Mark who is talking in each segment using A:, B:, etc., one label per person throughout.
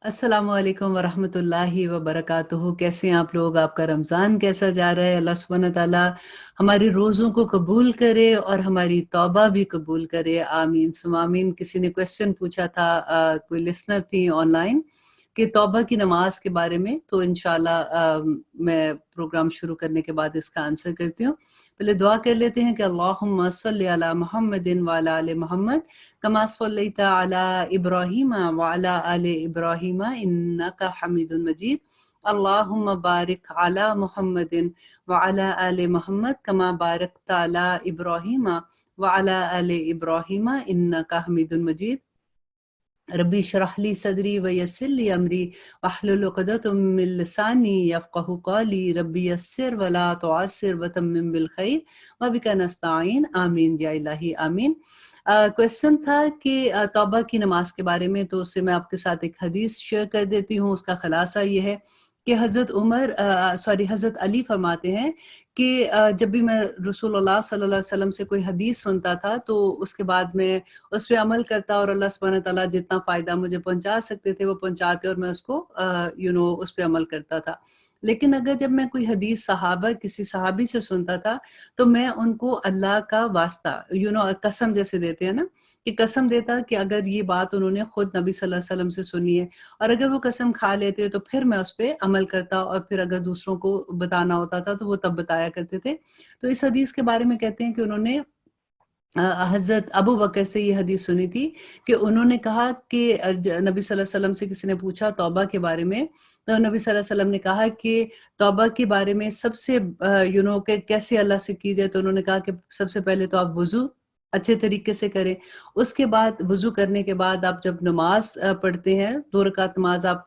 A: अस्सलाम वालेकुम वरहमतुल्लाहि वबरकातुहू। कैसे हैं आप लोग? आपका रमज़ान कैसा जा रहा है? अल्लाह सुब्हानहू व तआला हमारे रोज़ों को कबूल करे और हमारी तौबा भी कबूल करे। आमीन सुम्मा आमीन। किसी ने क्वेश्चन पूछा था, कोई लिसनर थी ऑनलाइन, कि तौबा की नमाज़ के बारे में, तो इंशाअल्लाह मैं प्रोग्राम शुरू करने के बाद इसका आंसर करती हूँ। पहले दुआ कर लेते हैं कि अल्लाहुम्मा सल्लि अला मुहम्मदिन व अला आलि मुहम्मद कमा सल्लैता अला इब्राहीम व अला आलि इब्राहीम इन्नका हमीदुन मजीद। अल्लाहुम्मा बारिक अला मुहम्मदिन व अला आलि मुहम्मद कमा बारकता अला इब्राहीम व अला आलि इब्राहीम इन्नका हमीदुन मजीद। रब्बी इश्रह ली सदरी व यस्सिर ली अमरी वहलुल उक़दतम मिन लिसानी यफ़क़हू क़ौली रब्बी यस्सिर व ला तुअस्सिर व तम्मिम बिल खैर व बिका नस्तईन आमीन या इलाही आमीन। क्वेश्चन था कि तौबा की नमाज के बारे में, तो उससे मैं आपके साथ एक हदीस शेयर कर देती हूँ। उसका खुलासा ये है कि हज़रत अली फरमाते हैं कि जब भी मैं रसूलुल्लाह सल्लल्लाहु अलैहि वसल्लम से कोई हदीस सुनता था, तो उसके बाद मैं उस पे अमल करता और अल्लाह सुब्हानहू व तआला जितना फ़ायदा मुझे पहुँचा सकते थे वो पहुँचाते और मैं उसको उस पे अमल करता था। लेकिन अगर जब मैं कोई हदीस किसी सहाबी से सुनता था, तो मैं उनको अल्लाह का वास्ता कसम जैसे देते हैं ना, कि कसम देता कि अगर ये बात उन्होंने खुद नबी सल्लल्लाहु अलैहि वसल्लम से सुनी है, और अगर वो कसम खा लेते तो फिर मैं उस पे अमल करता, और फिर अगर दूसरों को बताना होता था तो वो तब बताया करते थे। तो इस हदीस के बारे में कहते हैं कि उन्होंने हज़रत अबू बकर से ये हदीस सुनी थी कि उन्होंने कहा कि नबी सल्लल्लाहु अलैहि वसल्लम से किसी ने पूछा तौबा के बारे में, तो नबी सल्लल्लाहु अलैहि वसल्लम ने कहा कि तौबा के बारे में सबसे कि कैसे अल्लाह से की जाए, तो उन्होंने कहा कि सबसे पहले तो आप वुज़ू अच्छे तरीके से करें। उसके बाद वुज़ू करने के बाद आप जब नमाज़ पढ़ते हैं, 2 रकात नमाज़ आप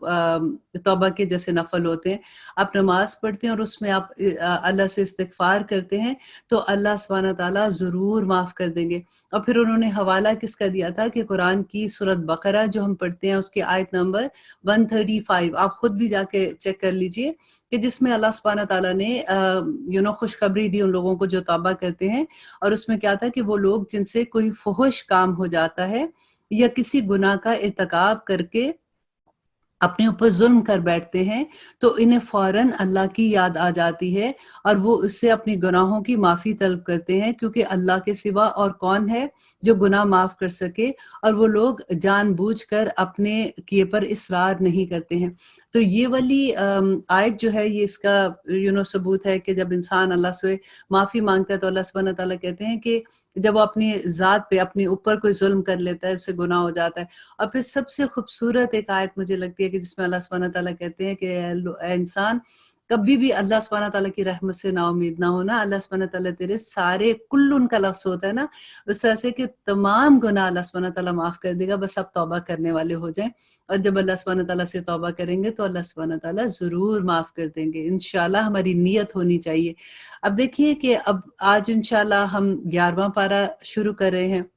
A: तौबा के जैसे नफ़ल होते हैं, आप नमाज़ पढ़ते हैं और उसमें आप अल्लाह से इस्तिग़फ़ार करते हैं, तो अल्लाह सुब्हानहू व तआला ज़रूर माफ़ कर देंगे। और फिर उन्होंने हवाला किसका दिया था कि कुरान की सूरत बकरा जो हम पढ़ते हैं उसकी आयत नंबर 135, आप खुद भी जाके चेक कर लीजिए, कि जिसमें अल्लाह सुब्हानहू व तआला ने खुशखबरी दी उन लोगों को जो तौबा करते हैं। और उसमें क्या था कि वो लोग जिनसे कोई फ़ुहुश काम हो जाता है या किसी गुनाह का इर्तिकाब करके अपने ऊपर ज़ुल्म कर बैठते हैं, तो इन्हें फ़ौरन अल्लाह की याद आ जाती है और वो उससे अपने गुनाहों की माफ़ी तलब करते हैं, क्योंकि अल्लाह के सिवा और कौन है जो गुनाह माफ़ कर सके, और वो लोग जानबूझकर अपने किए पर इसरार नहीं करते हैं। तो ये वाली आयत जो है, ये इसका सबूत है कि जब इंसान अल्लाह से माफ़ी माँगता है, तो अल्लाह सुब्हानहू व तआला कहते हैं कि जब वो अपनी ज़ात पे, अपने ऊपर कोई ज़ुल्म कर लेता है, उससे गुनाह हो जाता है। और फिर सबसे खूबसूरत एक आयत मुझे लगती है कि जिसमें अल्लाह सुब्हानहू व तआला कहते हैं कि ऐ इंसान, कभी भी अल्लाह सुब्हानहू व तआला की रहमत से नाउम्मीद ना होना। अल्लाह सुब्हानहू व तआला तेरे सारे, कुल्लुन का लफ्ज़ होता है ना, उस तरह से कि तमाम गुनाह अल्लाह सुब्हानहू व तआला माफ़ कर देगा, बस आप तौबा करने वाले हो जाएँ। और जब अल्लाह सुब्हानहू व तआला से तौबा करेंगे तो अल्लाह सुब्हानहू व तआला ज़रूर माफ़ कर देंगे। इंशाअल्लाह हमारी नियत होनी चाहिए। अब देखिए कि अब आज इंशाअल्लाह हम 11वां पारा शुरू कर रहे हैं।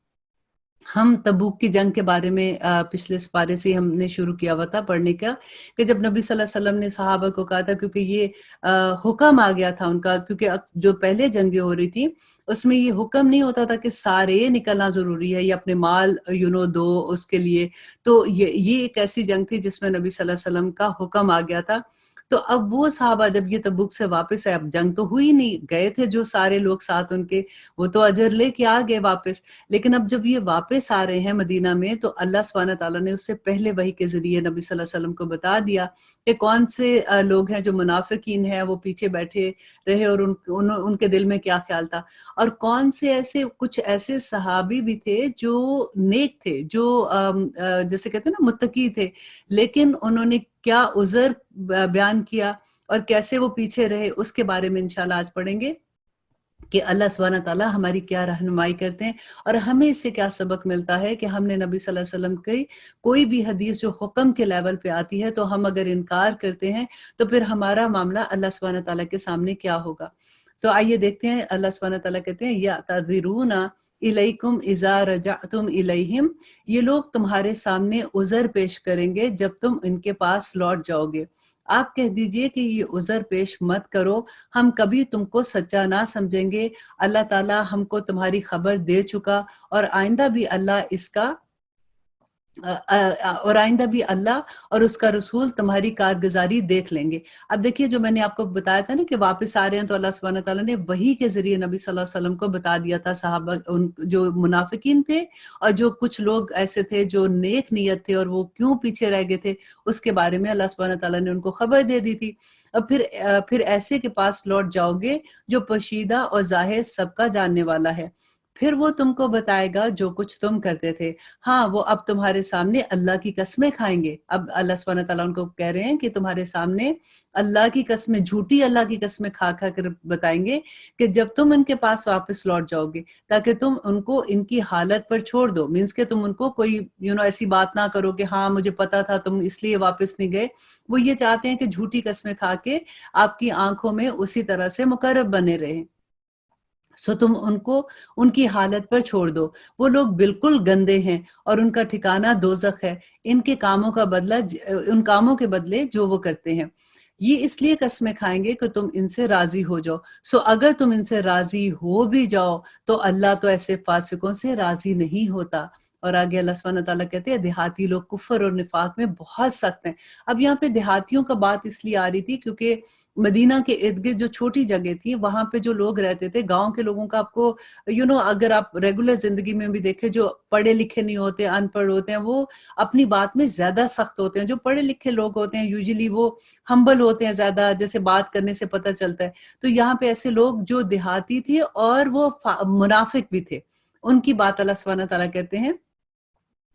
A: हम तबूक की जंग के बारे में पिछले पारे से हमने शुरू किया हुआ था पढ़ने का, कि जब नबी सल्लल्लाहु अलैहि वसल्लम ने सहाबा को कहा था, क्योंकि ये हुक्म आ गया था उनका, क्योंकि जो पहले जंगें हो रही थी उसमें ये हुक्म नहीं होता था कि सारे निकलना ज़रूरी है या अपने माल दो उसके लिए। तो ये एक ऐसी जंग थी जिसमें नबी सल्लल्लाहु अलैहि वसल्लम का हुक्म आ गया था। तो अब वो सहाबा जब ये तबूक से वापस आए, अब जंग तो हुई नहीं, गए थे जो सारे लोग साथ उनके, वो तो अजर लेके आ गए वापस। लेकिन अब जब ये वापस आ रहे हैं मदीना में, तो अल्लाह सुब्हानहू व तआला ने उससे पहले वही के ज़रिए नबी सल्लल्लाहु अलैहि वसल्लम को बता दिया कि कौन से लोग हैं जो मुनाफ़िकीन हैं, वो पीछे बैठे रहे और उनके दिल में क्या ख़्याल था। और कौन से कुछ ऐसे सहाबी भी थे जो नेक थे, जो जैसे कहते हैं ना मुत्तकी थे, लेकिन उन्होंने क्या उज़र बयान किया और कैसे वो पीछे रहे, उसके बारे में इंशाअल्लाह आज पढ़ेंगे कि अल्लाह सुब्हानहू व तआला हमारी क्या रहनुमाई करते हैं और हमें इससे क्या सबक मिलता है कि हमने नबी सल्लल्लाहु अलैहि वसल्लम की कोई भी हदीस जो हुक्म के लेवल पे आती है, तो हम अगर इनकार करते हैं, तो फिर हमारा मामला अल्लाह सुब्हानहू व तआला के सामने क्या होगा। तो आइए देखते हैं, अल्लाह सुब्हानहू व तआला कहते हैं यअतज़िरूना इलैकुम इज़ा रजअतुम इलैहिम, ये लोग तुम्हारे सामने उज़र पेश करेंगे जब तुम इनके पास लौट जाओगे। आप कह दीजिए कि ये उज़र पेश मत करो, हम कभी तुमको सच्चा ना समझेंगे। अल्लाह ताला हमको तुम्हारी खबर दे चुका और आइंदा भी अल्लाह इसका और आइंदा भी अल्लाह और उसका रसूल तुम्हारी कारगुजारी देख लेंगे। अब देखिए, जो मैंने आपको बताया था ना कि वापस आ रहे हैं, तो अल्लाह सुब्हानहू व तआला ने वही के ज़रिए नबी सल्लल्लाहु अलैहि वसल्लम को बता दिया था, सहाबा उन जो मुनाफिकीन थे और जो कुछ लोग ऐसे थे जो नेक नियत थे और वो क्यों पीछे रह गए थे, उसके बारे में अल्लाह सुब्हानहू व तआला ने उनको खबर दे दी थी। अब फिर ऐसे के पास लौट जाओगे जो पोशीदा और ज़ाहिर सबका जानने वाला है। फिर वो तुमको बताएगा जो कुछ तुम करते थे। हाँ, वो अब तुम्हारे सामने अल्लाह की कसमें खाएँगे। अब अल्लाह सुब्हानहू व तआला उनको कह रहे हैं कि तुम्हारे सामने अल्लाह की कसमें, झूठी अल्लाह की कसमें खा-खा कर बताएँगे कि जब तुम इनके पास वापस लौट जाओगे, ताकि तुम उनको इनकी हालत पर छोड़ दो। मीन्स कि तुम उनको कोई ऐसी बात ना करो कि हाँ, मुझे पता था तुम इसलिए वापस नहीं गए। वो ये चाहते हैं कि झूठी कसमें खा के आपकी आँखों में उसी तरह से मुकर्रब बने रहें। सो तुम उनको उनकी हालत पर छोड़ दो। वो लोग बिल्कुल गंदे हैं और उनका ठिकाना दोज़ख है। इनके कामों का बदला उन कामों के बदले जो वो करते हैं। ये इसलिए कस्में खाएँगे कि तुम इनसे राज़ी हो जाओ। सो अगर तुम इनसे राज़ी हो भी जाओ, तो अल्लाह तो ऐसे फासिकों से राज़ी नहीं होता। और आगे अल्लाह सुब्हानहू व तआला कहते हैं, देहाती लोग कुफ़्र और निफ़ाक़ में बहुत सख्त हैं। अब यहाँ पे देहातियों का बात इसलिए आ रही थी क्योंकि मदीना के इर्द-गिर्द जो छोटी जगह थी, वहाँ पे जो लोग रहते थे, गाँव के लोगों का आपको अगर आप रेगुलर ज़िंदगी में भी देखें, जो पढ़े-लिखे नहीं होते, अनपढ़ होते हैं, वो अपनी बात में ज़्यादा सख्त होते हैं। जो पढ़े-लिखे लोग होते हैं, यूजुअली वो हम्बल होते हैं ज़्यादा, जैसे बात करने से पता चलता है। तो यहाँ पे ऐसे लोग जो देहाती थे और वो मुनाफ़िक भी थे। उनकी बात अल्लाह सुब्हानहू व तआला कहते हैं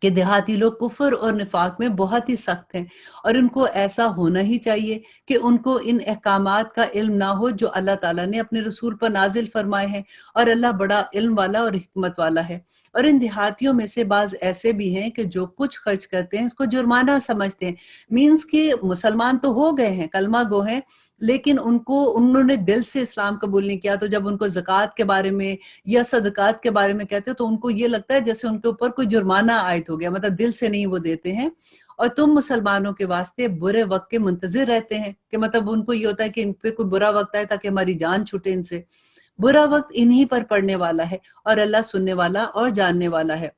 A: कि देहाती लोग कुफ़्र और निफ़ाक़ में बहुत ही सख्त हैं और उनको ऐसा होना ही चाहिए कि उनको इन अहकामात का इल्म ना हो जो अल्लाह ताला ने अपने रसूल पर नाज़िल फ़रमाए हैं, और अल्लाह बड़ा इल्म वाला और हिकमत वाला है। और इन देहातियों में से बाज़ ऐसे भी हैं कि जो कुछ खर्च करते हैं इसको जुर्माना समझते हैं। मीन्स कि मुसलमान तो हो गए हैं, कलमा गो हैं, लेकिन उन्होंने दिल से इस्लाम कबूल नहीं किया, तो जब उनको ज़कात के बारे में या सदक़ात के बारे में कहते हो तो उनको ये लगता है जैसे उनके ऊपर कोई जुर्माना आयद हो गया, मतलब दिल से नहीं वो देते हैं। और तुम मुसलमानों के वास्ते बुरे वक़्त के मुंतज़िर रहते हैं, कि मतलब उनको ये होता है कि इन पे कोई बुरा वक़्त आए ताकि हमारी जान छूटे इनसे। बुरा वक़्त इन्हीं पर पड़ने वाला है और अल्लाह सुनने वाला और जानने वाला है।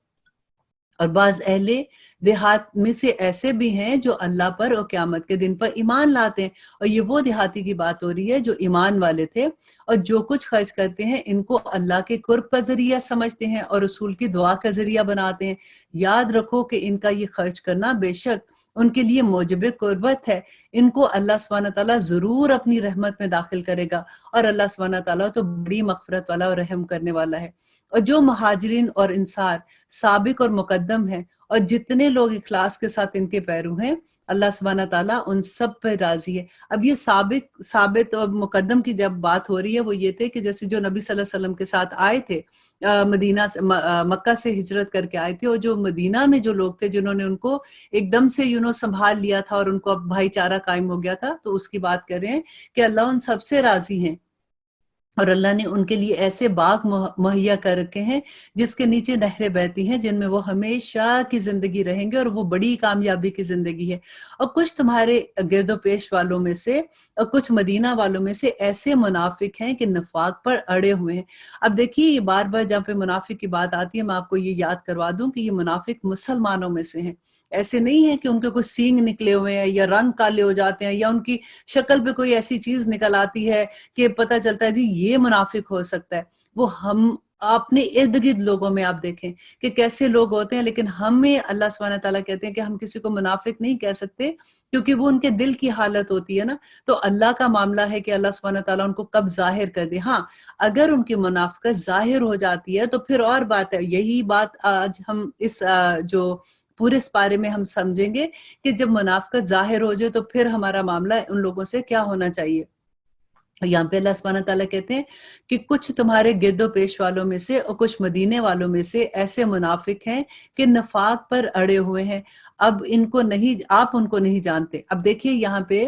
A: और बाज़ अहले देहात में से ऐसे भी हैं जो अल्लाह पर और क़यामत के दिन पर ईमान लाते हैं, और ये वो देहाती की बात हो रही है जो ईमान वाले थे और जो कुछ खर्च करते हैं इनको अल्लाह के कुर्ब का ज़रिया समझते हैं और रसूल की दुआ का ज़रिया बनाते हैं। याद रखो कि इनका ये खर्च करना बेशक उनके लिए मौजिब कुर्बत है। इनको अल्लाह सुब्हानहू व तआला ज़रूर अपनी रहमत में दाखिल करेगा, और अल्लाह सुब्हानहू व तआला तो बड़ी मग़फ़िरत वाला और रहम करने वाला है। और जो मुहाजिरीन और अंसार साबिक और मुक़द्दम हैं और जितने लोग इखलास के साथ इनके पैरू हैं, अल्लाह सुब्हानहू व तआला उन सब पे राज़ी है। अब ये साबित और मुक़द्दम की जब बात हो रही है, वो ये थे कि जैसे जो नबी सल्लल्लाहु अलैहि वसल्लम के साथ आए थे, मक्का से हिजरत करके आए थे, और जो मदीना में जो लोग थे जिन्होंने उनको एकदम से संभाल लिया था और उनको अब भाईचारा कायम हो गया था, तो उसकी बात कर रहे हैं कि अल्लाह उन सबसे राज़ी हैं। और अल्लाह ने उनके लिए ऐसे बाग मुहैया कर रखे हैं जिसके नीचे नहरें बहती हैं, जिनमें वो हमेशा की ज़िंदगी रहेंगे, और वो बड़ी कामयाबी की ज़िंदगी है। और कुछ तुम्हारे गिरदोपेश वालों में से और कुछ मदीना वालों में से ऐसे मुनाफिक हैं कि निफाक पर अड़े हुए हैं। अब देखिए, ये बार-बार जहाँ पे मुनाफिक की बात आती है, मैं आपको ये याद करवा दूँ कि ये मुनाफिक मुसलमानों में से हैं। ऐसे नहीं है कि उनके कुछ सींग निकले हुए हैं या रंग काले हो जाते हैं या उनकी शक्ल पे कोई ऐसी चीज़ निकल आती है कि पता चलता है जी ये मुनाफिक हो सकता है। वो हम अपने इर्द-गिर्द लोगों में आप देखें कि कैसे लोग होते हैं, लेकिन हमें अल्लाह सुब्हानहू व तआला कहते हैं कि हम किसी को मुनाफिक नहीं कह सकते, क्योंकि वो उनके दिल की हालत होती है ना। तो अल्लाह का मामला है कि अल्लाह सुब्हानहू व तआला उनको कब ज़ाहिर कर दे। हाँ, अगर उनकी मुनाफ़िक़त ज़ाहिर हो जाती है तो फिर और बात है। यही बात आज हम इस जो पूरे इस पारे में हम समझेंगे कि जब मुनाफ़िक़त ज़ाहिर हो जाए तो फिर हमारा मामला उन लोगों से क्या होना चाहिए। यहाँ पे अल्लाह सुब्हानहू व तआला कहते हैं कि कुछ तुम्हारे गिरदो-पेश वालों में से और कुछ मदीने वालों में से ऐसे मुनाफिक हैं कि निफाक पर अड़े हुए हैं। अब आप उनको नहीं जानते। अब देखिए यहाँ पे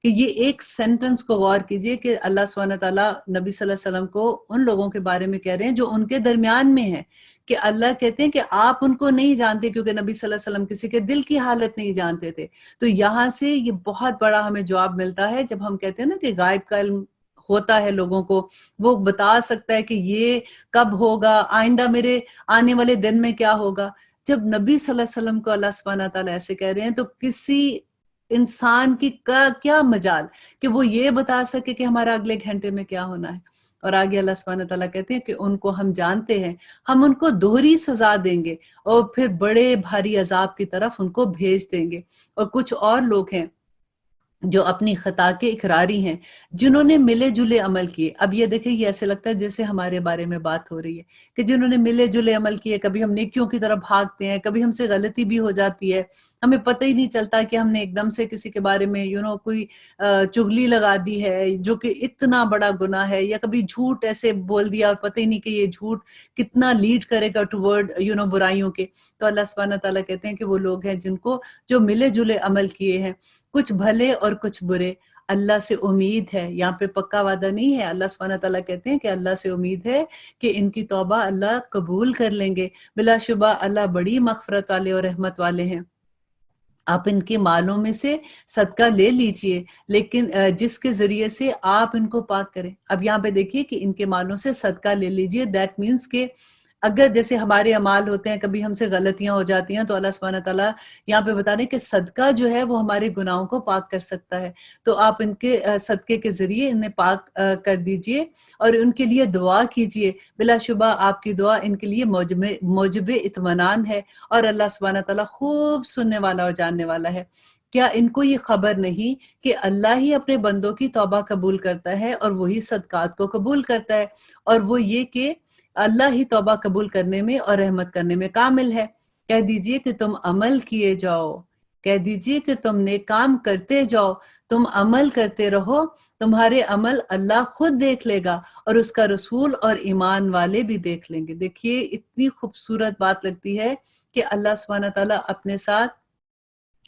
A: कि ये एक सेंटेंस को गौर कीजिए कि अल्लाह सुब्हानहू व तआला नबी सल्लल्लाहु अलैहि वसल्लम को उन लोगों के बारे में कह रहे हैं जो उनके दरमियान में हैं, कि अल्लाह कहते हैं कि आप उनको नहीं जानते, क्योंकि नबी सल्लल्लाहु अलैहि वसल्लम किसी के दिल की हालत नहीं जानते थे। तो यहाँ से ये बहुत बड़ा हमें जवाब मिलता है जब हम कहते हैं ना कि गायब का इल्म होता है लोगों को, वो बता सकता है कि ये कब होगा, आइंदा मेरे आने वाले दिन में क्या होगा। جب نبی صلی اللہ علیہ وسلم کو اللہ سبحانہ تعالیٰ ایسے کہہ رہے ہیں تو کسی انسان کی کیا مجال کہ وہ یہ بتا سکے کہ ہمارا اگلے گھنٹے میں کیا ہونا ہے. اور آگے اللہ سبحانہ تعالیٰ کہتے ہیں کہ ان کو ہم جانتے ہیں، ہم ان کو دوہری سزا دیں گے اور پھر بڑے بھاری عذاب کی طرف ان کو بھیج دیں گے. اور کچھ اور لوگ ہیں جو اپنی خطا کے اقراری ہیں، جنہوں نے ملے جلے عمل کیے. اب یہ دیکھیں، یہ ایسے لگتا ہے جیسے ہمارے بارے میں بات ہو رہی ہے کہ جنہوں نے ملے جلے عمل کیے، کبھی ہم نیکیوں کی طرف بھاگتے ہیں، کبھی ہم سے غلطی بھی ہو جاتی ہے، ہمیں پتہ ہی نہیں چلتا کہ ہم نے ایک دم سے کسی کے بارے میں کوئی چغلی لگا دی ہے جو کہ اتنا بڑا گناہ ہے، یا کبھی جھوٹ ایسے بول دیا اور پتہ ہی نہیں کہ یہ جھوٹ کتنا لیڈ کرے گا ٹورڈ برائیوں کے. تو اللہ سبحانہ تعالیٰ کہتے ہیں کہ وہ لوگ ہیں جن کو جو ملے جلے عمل کیے ہیں، کچھ بھلے اور کچھ برے. اللہ سے امید ہے، یہاں پہ پکا وعدہ نہیں ہے. اللہ سبحانہ تعالیٰ کہتے ہیں کہ اللہ سے امید ہے کہ ان کی توبہ اللہ قبول کر لیں گے. بلا شبہ اللہ بڑی مغفرت والے اور رحمت والے ہیں. آپ ان کے مالوں میں سے صدقہ لے لیجئے، لیکن جس کے ذریعے سے آپ ان کو پاک کریں. اب یہاں پہ دیکھیے کہ ان کے مالوں سے صدقہ لے لیجئے. دیٹ مینس کہ اگر جیسے ہمارے اعمال ہوتے ہیں، کبھی ہم سے غلطیاں ہو جاتی ہیں، تو اللہ سبحانہ تعالیٰ یہاں پہ بتا رہے ہیں کہ صدقہ جو ہے وہ ہمارے گناہوں کو پاک کر سکتا ہے. تو آپ ان کے صدقے کے ذریعے انہیں پاک کر دیجئے اور ان کے لیے دعا کیجئے. بلا شبہ آپ کی دعا ان کے لیے موجب اطمینان ہے، اور اللہ سبحانہ تعالیٰ خوب سننے والا اور جاننے والا ہے. کیا ان کو یہ خبر نہیں کہ اللہ ہی اپنے بندوں کی توبہ قبول کرتا ہے اور وہی صدقات کو قبول کرتا ہے، اور وہ یہ کہ اللہ ہی توبہ قبول کرنے میں اور رحمت کرنے میں کامل ہے. کہہ دیجئے کہ تم عمل کیے جاؤ، کہہ دیجئے کہ تم نیک کام کرتے جاؤ، تم عمل کرتے رہو، تمہارے عمل اللہ خود دیکھ لے گا اور اس کا رسول اور ایمان والے بھی دیکھ لیں گے. دیکھیے اتنی خوبصورت بات لگتی ہے کہ اللہ سبحانہ تعالیٰ اپنے ساتھ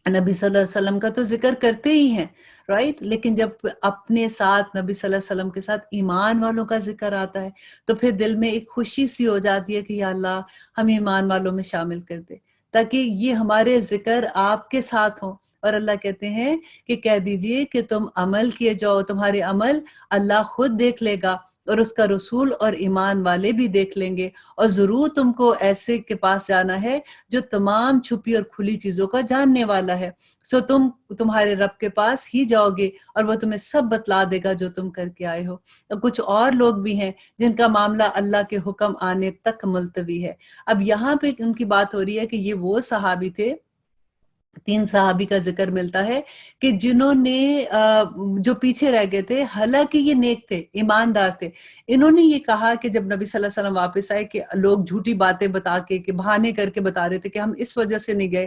A: نبی صلی اللہ علیہ وسلم کا تو ذکر کرتے ہی ہیں، رائٹ؟ لیکن جب اپنے ساتھ نبی صلی اللہ علیہ وسلم کے ساتھ ایمان والوں کا ذکر آتا ہے تو پھر دل میں ایک خوشی سی ہو جاتی ہے کہ یا اللہ ہم ایمان والوں میں شامل کر دے، تاکہ یہ ہمارے ذکر آپ کے ساتھ ہوں. اور اللہ کہتے ہیں کہ کہہ دیجئے کہ تم عمل کیے جاؤ، تمہارے عمل اللہ خود دیکھ لے گا اور اس کا رسول اور ایمان والے بھی دیکھ لیں گے. اور ضرور تم کو ایسے کے پاس جانا ہے جو تمام چھپی اور کھلی چیزوں کا جاننے والا ہے. سو تم تمہارے رب کے پاس ہی جاؤ گے اور وہ تمہیں سب بتلا دے گا جو تم کر کے آئے ہو. کچھ اور لوگ بھی ہیں جن کا معاملہ اللہ کے حکم آنے تک ملتوی ہے. اب یہاں پہ ان کی بات ہو رہی ہے کہ یہ وہ صحابی تھے، 3 صحابی کا ذکر ملتا ہے کہ جنہوں نے جو پیچھے رہ گئے تھے، حالانکہ یہ نیک تھے، ایماندار تھے. انہوں نے یہ کہا کہ جب نبی صلی اللہ علیہ وسلم واپس آئے کہ لوگ جھوٹی باتیں بتا کے، کہ بہانے کر کے بتا رہے تھے کہ ہم اس وجہ سے نہیں گئے،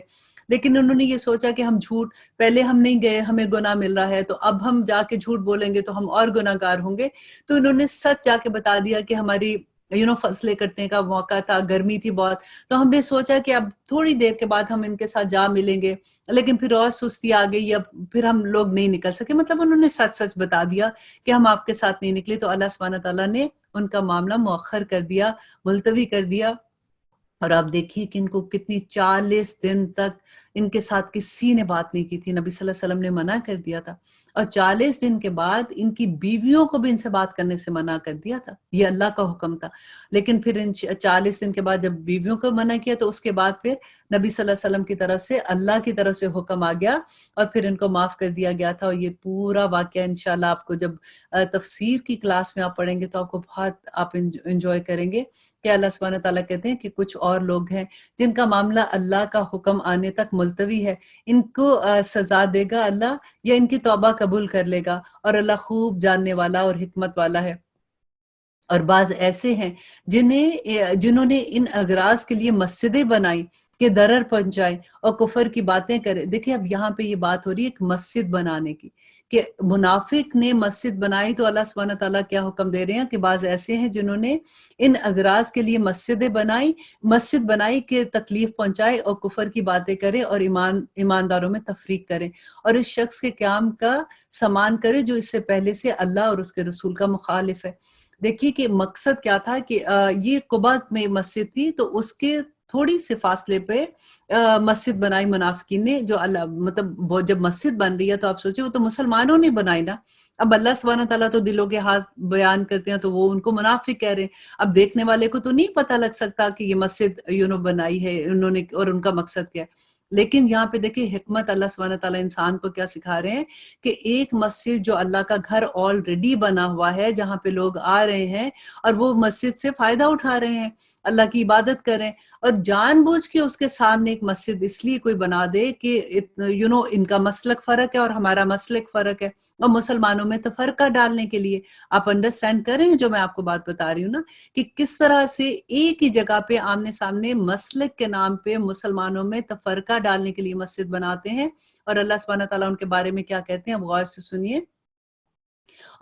A: لیکن انہوں نے یہ سوچا کہ ہم جھوٹ، پہلے ہم نہیں گئے، ہمیں گناہ مل رہا ہے، تو اب ہم جا کے جھوٹ بولیں گے تو ہم اور گناہ گار ہوں گے. تو انہوں نے سچ جا کے بتا دیا کہ ہماری فصلیں کٹنے کا موقع تھا، گرمی تھی بہت، تو ہم نے سوچا کہ اب تھوڑی دیر کے بعد ہم ان کے ساتھ جا ملیں گے، لیکن پھر اور سستی آ گئی، اب پھر ہم لوگ نہیں نکل سکے. مطلب انہوں نے سچ سچ بتا دیا کہ ہم آپ کے ساتھ نہیں نکلے. تو اللہ سبحانہ تعالیٰ نے ان کا معاملہ مؤخر کر دیا، ملتوی کر دیا. اور آپ دیکھیے کہ ان کو کتنی 40 دن تک ان کے ساتھ کسی نے بات نہیں کی تھی. نبی صلی اللہ علیہ وسلم نے منع کر دیا تھا، اور 40 دن کے بعد ان کی بیویوں کو بھی ان سے بات کرنے سے منع کر دیا تھا. یہ اللہ کا حکم تھا. لیکن پھر ان 40 دن کے بعد جب بیویوں کو منع کیا تو اس کے بعد پھر نبی صلی اللہ علیہ وسلم کی طرف سے، اللہ کی طرف سے حکم آ گیا اور پھر ان کو معاف کر دیا گیا تھا. اور یہ پورا واقعہ انشاءاللہ آپ کو جب تفسیر کی کلاس میں آپ پڑھیں گے تو آپ کو بہت آپ انجوائے کریں گے کہ اللہ سبحانہ تعالیٰ کہتے ہیں کہ کچھ اور لوگ ہیں جن کا معاملہ اللہ کا حکم آنے تک ملتوی ہے، ان کو سزا دے گا اللہ یا ان کی توبہ قبول کر لے گا، اور اللہ خوب جاننے والا اور حکمت والا ہے. اور بعض ایسے ہیں جنہوں نے ان اغراض کے لیے مسجدیں بنائی کہ درر پہنچائے اور کفر کی باتیں کرے. دیکھیں اب یہاں پہ یہ بات ہو رہی ہے ایک مسجد بنانے کی، کہ منافق نے مسجد بنائی. تو اللہ سبحانہ تعالیٰ کیا حکم دے رہے ہیں کہ بعض ایسے ہیں جنہوں نے ان اغراض کے لیے مسجد بنائی کہ تکلیف پہنچائے اور کفر کی باتیں کرے اور ایمانداروں میں تفریق کرے، اور اس شخص کے قیام کا سامان کرے جو اس سے پہلے سے اللہ اور اس کے رسول کا مخالف ہے. دیکھیے کہ مقصد کیا تھا کہ یہ قباء میں مسجد تھی، تو اس کے थोड़ी से फासले पे मस्जिद बनाई मुनाफिकीन ने, जो अल्लाह मतलब वो जब मस्जिद बन रही है तो आप सोचिए वो तो मुसलमानों ने बनाई ना। अब अल्लाह सुब्हानहू तआला तो दिलों के हाथ बयान करते हैं, तो वो उनको मुनाफिक कह रहे हैं। अब देखने वाले को तो नहीं पता लग सकता कि ये मस्जिद बनाई है उन्होंने और उनका मकसद क्या है। लेकिन यहाँ पे देखिए हिकमत, अल्लाह सुब्हानहू तआला इंसान को क्या सिखा रहे हैं कि एक मस्जिद जो अल्लाह का घर ऑलरेडी बना हुआ है, जहाँ पे लोग आ रहे हैं और वो मस्जिद से फायदा उठा रहे हैं, अल्लाह की इबादत कर रहे हैं, और जानबूझ के उसके सामने एक मस्जिद इसलिए कोई बना दे कि इनका मसलक फर्क है और हमारा मसलक फर्क है, और मुसलमानों में तफरका डालने के लिए। आप अंडरस्टैंड कर रहे हैं जो मैं आपको बात बता रही हूँ ना, कि किस तरह से एक ही जगह पे आमने सामने मसलक के नाम पे मुसलमानों में तफरका डालने के लिए मस्जिद बनाते हैं। और अल्लाह सुब्हानहू तआला उनके बारे में क्या कहते हैं, गौर से सुनिए।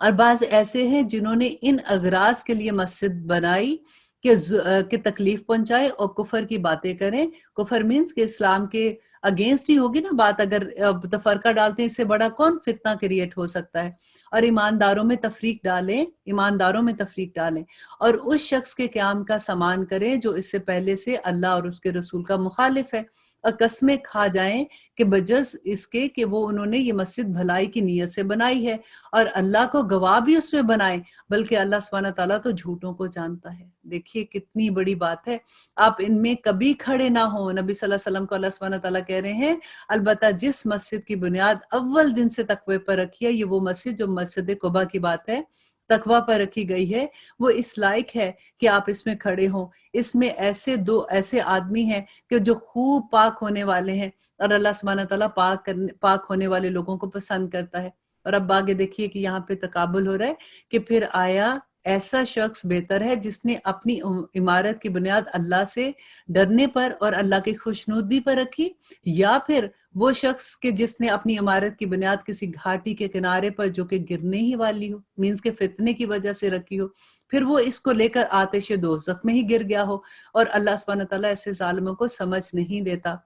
A: और बाज ऐसे हैं जिन्होंने इन अगराज के लिए मस्जिद बनाई कि तकलीफ पहुंचाए और कुफर की बातें करें। कुफर मीन्स कि इस्लाम के अगेंस्ट ही होगी ना बात, अगर तफरका डालते हैं, इससे बड़ा कौन फितना क्रिएट हो सकता है। और ईमानदारों में तफरीक डालें, ईमानदारों में तफरीक डालें, और उस शख्स के क़याम का सामान करें जो इससे पहले से अल्लाह और उसके रसूल का मुखालिफ है, और कस्में खा जाएं कि बजस इसके कि वो उन्होंने ये मस्जिद भलाई की नीयत से बनाई है, और अल्लाह को गवाह भी उसमें बनाए, बल्कि अल्लाह सुब्हानहू तआला तो झूठों को जानता है। देखिए कितनी बड़ी बात है। आप इनमें कभी खड़े ना हो। नबी सल्लल्लाहु अलैहि वसल्लम को अल्लाह सुब्हानहू तआला कह रहे हैं, अलबत्ता जिस मस्जिद की बुनियाद अव्वल दिन से तकवे पर रखी है, ये वो मस्जिद जो मस्जिद कुबा की बात है, तकवा पर रखी गई है, वो इस लायक है कि आप इसमें खड़े हो। इसमें ऐसे आदमी हैं कि जो खूब पाक होने वाले हैं, और अल्लाह सुब्हानहू तआला पाक होने वाले लोगों को पसंद करता है। और अब आगे देखिए कि यहाँ पे तकाबुल हो रहा है कि फिर आया ऐसा शख्स बेहतर है जिसने अपनी इमारत की बुनियाद अल्लाह से डरने पर और अल्लाह की खुशनुदी पर रखी, या फिर वो शख्स के जिसने अपनी इमारत की बुनियाद किसी घाटी के किनारे पर जो कि गिरने ही वाली हो, मीन्स के फितने की वजह से रखी हो, फिर वो इसको लेकर आतिश दोज़ख में ही गिर गया हो। और अल्लाह सुब्हानहू तआला ऐसे जालिमों को समझ नहीं देता।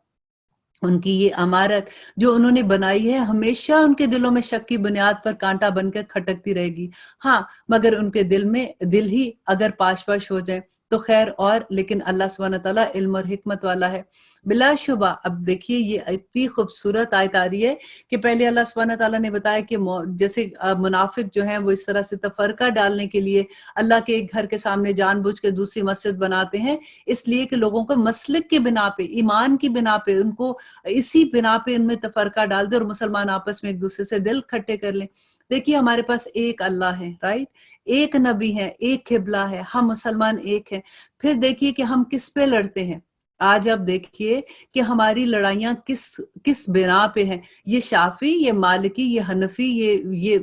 A: उनकी ये अमारत जो उन्होंने बनाई है हमेशा उनके दिलों में शक की बुनियाद पर कांटा बनकर खटकती रहेगी। हाँ, मगर उनके दिल ही अगर पाश-पाश हो जाए तो खैर और, लेकिन अल्लाह सुब्हानहू तआला इल्म और हिकमत वाला है। बिलाशुबा अब देखिए ये इतनी खूबसूरत आयत आ रही है कि पहले अल्लाह सुब्हानहू तआला ने बताया कि जैसे मुनाफिक जो हैं वो इस तरह से तफरका डालने के लिए अल्लाह के एक घर के सामने जानबूझ के दूसरी मस्जिद बनाते हैं, इसलिए कि लोगों को मसलक की बिना पे, ईमान की बिना पे, उनको इसी बिना पे इनमें तफरका डाल दे और मुसलमान आपस में एक दूसरे से दिल खट्टे कर लें। देखिए हमारे पास एक अल्लाह है, राइट? एक नबी है, एक किबला है, हम मुसलमान एक हैं। फिर देखिए कि हम किस पे लड़ते हैं। आज आप देखिए कि हमारी लड़ाइयाँ किस किस बिना पे हैं। ये शाफी, ये मालिकी, ये हनफी, ये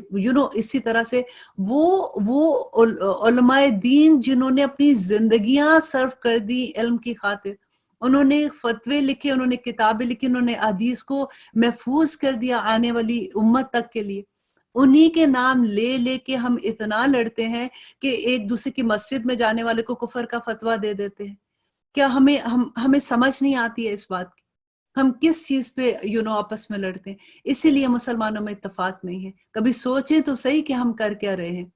A: इसी तरह से वो उलमाए दीन जिन्होंने अपनी जिंदगियां सर्व कर दी इल्म की खातिर, उन्होंने फतवे लिखे, उन्होंने किताबें लिखी, उन्होंने हदीस को महफूज कर दिया आने वाली उम्मत तक के लिए। उन्हीं के नाम ले लेके हम इतना लड़ते हैं कि एक दूसरे की मस्जिद में जाने वाले को कुफर का फतवा दे देते हैं। क्या हमें समझ नहीं आती है इस बात की? हम किस चीज पे आपस में लड़ते हैं? इसीलिए मुसलमानों में इत्तेफाक नहीं है। कभी सोचें तो सही कि हम कर क्या रहे हैं,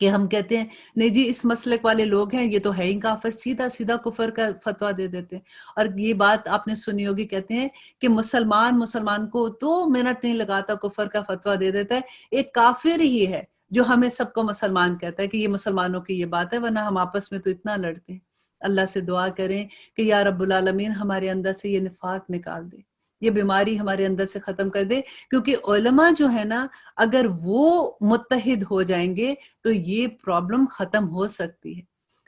A: कि हम कहते हैं नहीं जी इस मसलक वाले लोग हैं, ये तो है ही काफिर, सीधा सीधा कुफर का फतवा दे देते हैं। और ये बात आपने सुनी होगी, कहते हैं कि मुसलमान को 2 मिनट नहीं लगाता कुफर का फतवा दे देता है। एक काफिर ही है जो हमें सबको मुसलमान कहता है कि ये मुसलमानों की ये बात है, वरना हम आपस में तो इतना लड़ते हैं। अल्लाह से दुआ करें कि या रब्बुल आलमीन हमारे अंदर से ये निफाक निकाल दे, ये बीमारी हमारे अंदर से खत्म कर दे। क्योंकि उलमा जो है ना, अगर वो मुत्तहिद हो जाएंगे तो ये प्रॉब्लम खत्म हो सकती है।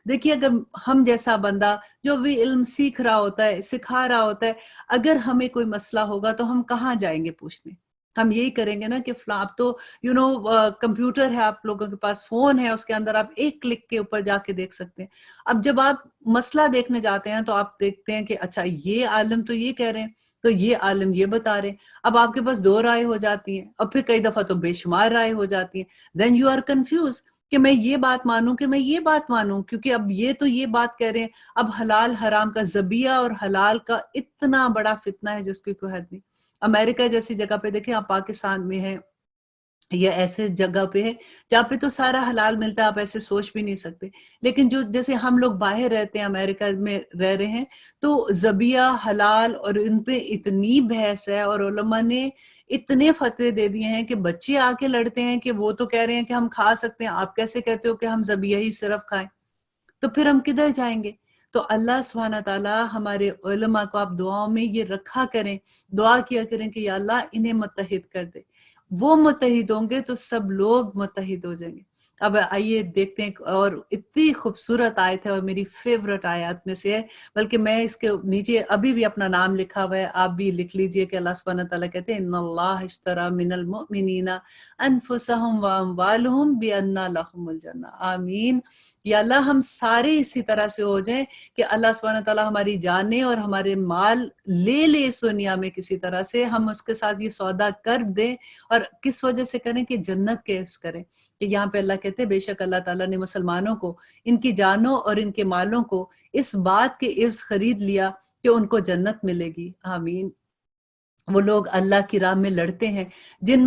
A: देखिए अगर हम जैसा बंदा जो भी इल्म सीख रहा होता है, सिखा रहा होता है, अगर हमें कोई मसला होगा तो हम कहाँ जाएंगे पूछने? हम यही करेंगे ना कि आप तो कंप्यूटर है, आप लोगों के पास फोन है, उसके अंदर आप एक क्लिक के ऊपर जाके देख सकते हैं। अब जब आप मसला देखने जाते हैं तो आप देखते हैं कि अच्छा ये आलिम तो ये कह रहे हैं, तो ये आलिम ये बता रहे हैं। अब आपके पास 2 राय हो जाती हैं, और फिर कई दफा तो बेशुमार राय हो जाती है। देन यू आर कंफ्यूज कि मैं ये बात मानूं कि मैं ये बात मानूं, क्योंकि अब ये तो ये बात कह रहे हैं। अब हलाल हराम का ज़बिया और हलाल का इतना बड़ा फितना है जिसकी कोई हद नहीं। अमेरिका जैसी जगह पे देखें, आप पाकिस्तान में हैं, یا ایسے جگہ پہ ہے جہاں پہ تو سارا حلال ملتا ہے، آپ ایسے سوچ بھی نہیں سکتے۔ لیکن جو جیسے ہم لوگ باہر رہتے ہیں، امریکہ میں رہ رہے ہیں، تو ذبیحہ حلال اور ان پہ اتنی بحث ہے، اور علماء نے اتنے فتوے دے دیے ہیں کہ بچے آ کے لڑتے ہیں کہ وہ تو کہہ رہے ہیں کہ ہم کھا سکتے ہیں، آپ کیسے کہتے ہو کہ ہم ذبیحہ ہی صرف کھائیں؟ تو پھر ہم کدھر جائیں گے؟ تو اللہ سبحانہ تعالیٰ ہمارے علماء کو آپ دعاؤں میں یہ رکھا کریں، دعا کیا کریں کہ یا اللہ انہیں متحد کر دے۔ وہ متحد ہوں گے تو سب لوگ متحد ہو جائیں گے۔ اب آئیے دیکھتے ہیں، اور اتنی خوبصورت آیت ہے اور میری فیورٹ آیات میں سے ہے، بلکہ میں اس کے نیچے ابھی بھی اپنا نام لکھا ہوا ہے، آپ بھی لکھ لیجئے کہ اللہ سبحانہ تعالیٰ کہتے ہیں ان اللہ اشترى من المؤمنین انفسهم واموالهم بان لهم الجنہ۔ آمین۔ یا اللہ ہم سارے اسی طرح سے ہو جائیں کہ اللہ سبحانہ تعالیٰ ہماری جانیں اور ہمارے مال لے لے اس دنیا میں، کسی طرح سے ہم اس کے ساتھ یہ سودا کر دیں، اور کس وجہ سے کریں کہ جنت کے حفظ کریں۔ کہ یہاں پہ اللہ کہتے ہیں بے شک اللہ تعالیٰ نے مسلمانوں کو ان کی جانوں اور ان کے مالوں کو اس بات کے عوض خرید لیا کہ ان کو جنت ملے گی۔ آمین۔ وہ لوگ اللہ کی راہ میں لڑتے ہیں، جن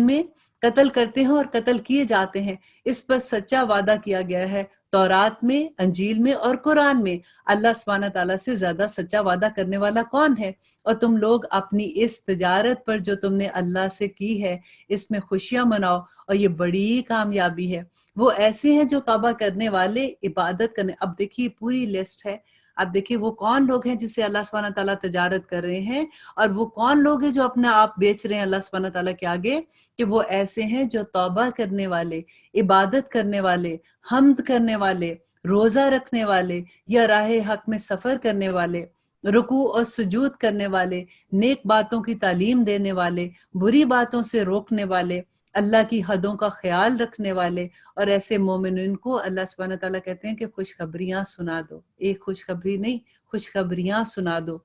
A: میں قتل کرتے ہیں اور قتل کیے جاتے ہیں، اس پر سچا وعدہ کیا گیا ہے تورات میں، انجیل میں اور قرآن میں۔ اللہ سبحانہ تعالیٰ سے زیادہ سچا وعدہ کرنے والا کون ہے؟ اور تم لوگ اپنی اس تجارت پر جو تم نے اللہ سے کی ہے، اس میں خوشیاں مناؤ، اور یہ بڑی کامیابی ہے۔ وہ ایسے ہیں جو توبہ کرنے والے، عبادت کرنے۔ اب دیکھیے پوری لسٹ ہے، اب دیکھیے وہ کون لوگ ہیں جس سے اللہ سبحانہ تعالیٰ تجارت کر رہے ہیں، اور وہ کون لوگ ہیں جو اپنا آپ بیچ رہے ہیں اللہ سبحانہ تعالیٰ کے آگے، کہ وہ ایسے ہیں جو توبہ کرنے والے، عبادت کرنے والے، حمد کرنے والے، روزہ رکھنے والے، یا راہ حق میں سفر کرنے والے، رکوع اور سجود کرنے والے، نیک باتوں کی تعلیم دینے والے، بری باتوں سے روکنے والے، اللہ کی حدوں کا خیال رکھنے والے، اور ایسے مومنین کو اللہ سبحانہ تعالیٰ کہتے ہیں کہ خوشخبریاں سنا دو۔ ایک خوشخبری نہیں، خوشخبریاں سنا دو۔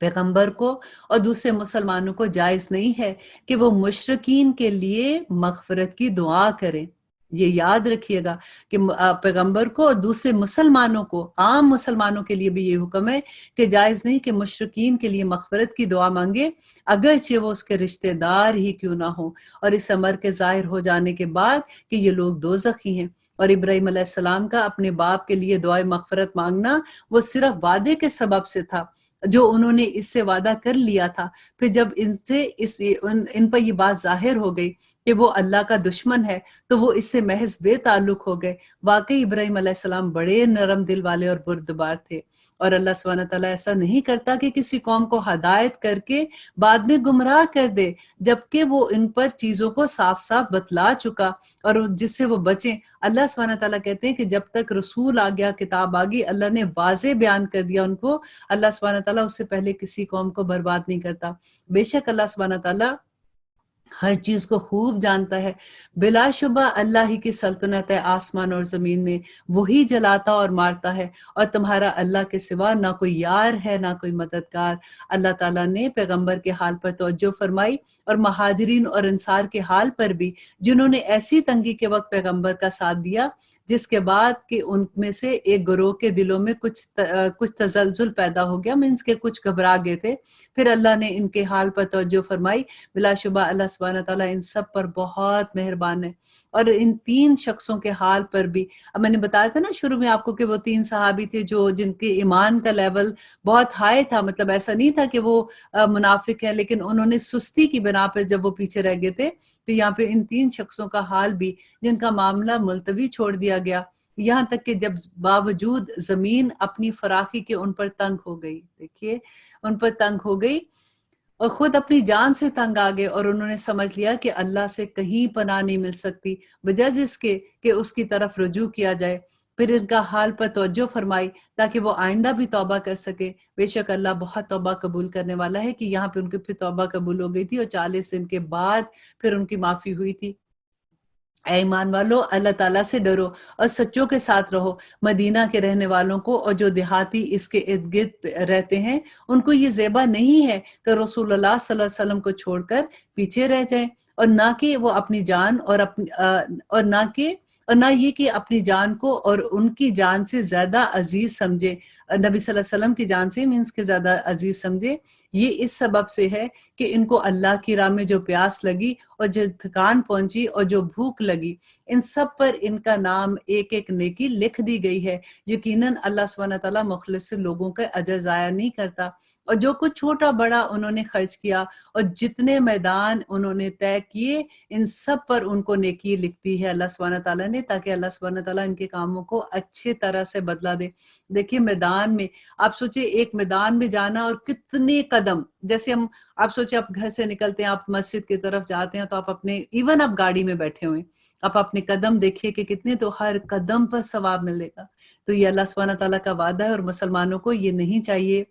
A: پیغمبر کو اور دوسرے مسلمانوں کو جائز نہیں ہے کہ وہ مشرکین کے لیے مغفرت کی دعا کریں۔ یہ یاد رکھیے گا کہ پیغمبر کو اور دوسرے مسلمانوں کو، عام مسلمانوں کے لیے بھی یہ حکم ہے کہ جائز نہیں کہ مشرکین کے لیے مغفرت کی دعا مانگے، اگرچہ وہ اس کے رشتہ دار ہی کیوں نہ ہوں، اور اس امر کے ظاہر ہو جانے کے بعد کہ یہ لوگ دوزخی ہیں۔ اور ابراہیم علیہ السلام کا اپنے باپ کے لیے دعائے مغفرت مانگنا وہ صرف وعدے کے سبب سے تھا، جو انہوں نے اس سے وعدہ کر لیا تھا۔ پھر جب ان پر یہ بات ظاہر ہو گئی کہ وہ اللہ کا دشمن ہے، تو وہ اس سے محض بے تعلق ہو گئے۔ واقعی ابراہیم علیہ السلام بڑے نرم دل والے اور بردبار تھے، اور اللہ سبحانہ تعالیٰ ایسا نہیں کرتا کہ کسی قوم کو ہدایت کر کے بعد میں گمراہ کر دے، جبکہ وہ ان پر چیزوں کو صاف صاف بتلا چکا اور جس سے وہ بچیں۔ اللہ سبحانہ تعالیٰ کہتے ہیں کہ جب تک رسول آ گیا، کتاب آ گئی، اللہ نے واضح بیان کر دیا ان کو، اللہ سبحانہ تعالیٰ اس سے پہلے کسی قوم کو برباد نہیں کرتا۔ بے شک اللہ سبحانہ تعالیٰ ہر چیز کو خوب جانتا ہے۔ بلا شبہ اللہ ہی کی سلطنت ہے آسمان اور زمین میں، وہی جلاتا اور مارتا ہے، اور تمہارا اللہ کے سوا نہ کوئی یار ہے نہ کوئی مددگار۔ اللہ تعالیٰ نے پیغمبر کے حال پر توجہ فرمائی، اور مہاجرین اور انصار کے حال پر بھی، جنہوں نے ایسی تنگی کے وقت پیغمبر کا ساتھ دیا جس کے بعد کہ ان میں سے ایک گروہ کے دلوں میں کچھ تزلزل پیدا ہو گیا، مینس کے کچھ گھبرا گئے تھے، پھر اللہ نے ان کے حال پر توجہ فرمائی۔ بلا شبہ اللہ سبحانہ تعالیٰ ان سب پر بہت مہربان ہے۔ اور ان تین شخصوں کے حال پر بھی، اب میں نے بتایا تھا نا شروع میں آپ کو کہ وہ تین صحابی تھے جن کے ایمان کا لیول بہت ہائی تھا، مطلب ایسا نہیں تھا کہ وہ منافق ہیں، لیکن انہوں نے سستی کی بنا پہ جب وہ پیچھے رہ گئے تھے، تو یہاں پہ ان تین شخصوں کا حال بھی، جن کا معاملہ ملتوی چھوڑ دیا گیا، یہاں تک کہ جب باوجود زمین اپنی فراخی کے ان پر تنگ ہو گئی، دیکھیے ان پر تنگ ہو گئی، اور خود اپنی جان سے تنگ آ گئے، اور انہوں نے سمجھ لیا کہ اللہ سے کہیں پناہ نہیں مل سکتی بجز اس کے کہ اس کی طرف رجوع کیا جائے۔ پھر ان کا حال پر توجہ فرمائی تاکہ وہ آئندہ بھی توبہ کر سکے۔ بے شک اللہ بہت توبہ قبول کرنے والا ہے، کہ یہاں پہ ان کی پھر توبہ قبول ہو گئی تھی، اور 40 دن کے بعد پھر ان کی معافی ہوئی تھی۔ اے ایمان والو، اللہ تعالیٰ سے ڈرو اور سچوں کے ساتھ رہو۔ مدینہ کے رہنے والوں کو اور جو دیہاتی اس کے ارد گرد رہتے ہیں، ان کو یہ زیبا نہیں ہے کہ رسول اللہ صلی اللہ علیہ وسلم کو چھوڑ کر پیچھے رہ جائیں، اور نہ کہ وہ اپنی جان اور نہ یہ کہ اپنی جان کو اور ان کی جان سے زیادہ عزیز سمجھے नबी सल्लल्लाहु अलैहि वसल्लम की जान से मीन्स के ज्यादा अजीज समझे। ये इस सबब से है कि इनको अल्लाह की राह में जो प्यास लगी और जो थकान पहुंची और जो भूख लगी, इन सब पर इनका नाम एक एक नेकी लिख दी गई है। यकीनन अल्लाह सुब्हानहू व तआला मुखलिस लोगों का अजर जाया नहीं करता। और जो कुछ छोटा बड़ा उन्होंने खर्च किया और जितने मैदान उन्होंने तय किए, इन सब पर उनको नेकी लिखती है अल्लाह सुब्हानहू व तआला ने, ताकि अल्लाह सुब्हानहू व तआला इनके कामों को अच्छे तरह से बदला दे। देखिए मैदान में, आप सोचिए एक मैदान में जाना और कितने कदम, जैसे आप सोचिए आप घर से निकलते हैं, आप मस्जिद की तरफ जाते हैं, तो आप अपने, इवन आप गाड़ी में बैठे हुए, आप अपने कदम देखिए कि कितने, तो हर कदम पर सवाब मिलेगा। तो ये अल्लाह सुब्हानहू व तआला का वादा है और मुसलमानों को ये नहीं चाहिए।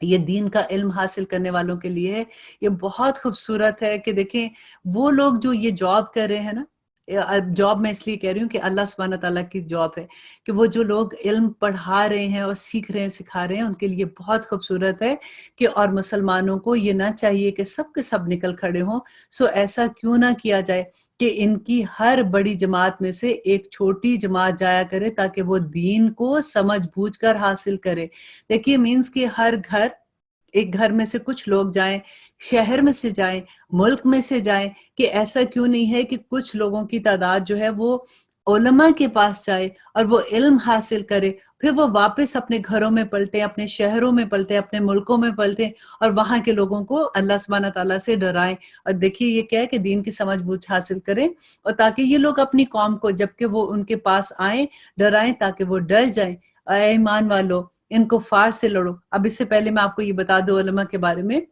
A: ये दीन का इल्म हासिल करने वालों के लिए है। ये बहुत खूबसूरत है कि देखें वो लोग जो ये जॉब कर रहे हैं ना, जॉब मैं इसलिए कह रही हूँ कि अल्लाह सुब्हानहू व तआला की जॉब है, कि वो जो लोग इल्म पढ़ा रहे हैं और सीख रहे हैं, सिखा रहे हैं, उनके लिए बहुत खूबसूरत है कि, और मुसलमानों को ये ना चाहिए कि सब के सब निकल खड़े हों। सो ऐसा क्यों ना किया जाए कि इनकी हर बड़ी जमात में से एक छोटी जमात जाया करे, ताकि वो दीन को समझ बूझ कर हासिल करे। देखिए मीन्स कि हर घर, एक घर में से कुछ लोग जाएं, शहर में से जाएं, मुल्क में से जाएं, कि ऐसा क्यों नहीं है कि कुछ लोगों की तादाद जो है वो उलमा के पास जाए और वो इल्म हासिल करे, फिर वो वापस अपने घरों में पलटे, अपने शहरों में पलटे, अपने मुल्कों में पलटे और वहां के लोगों को अल्लाह सुब्हानहू व तआला से डराएं। और देखिए ये क्या है कि दीन की समझ बूझ हासिल करें, और ताकि ये लोग अपनी कौम को जबकि वो उनके पास आए, डराएं, ताकि वो डर जाएं। ऐ ईमान वालों, इन कुफ्फार से लड़ो। अब इससे पहले मैं आपको ये बता दूं उलमा के बारे में,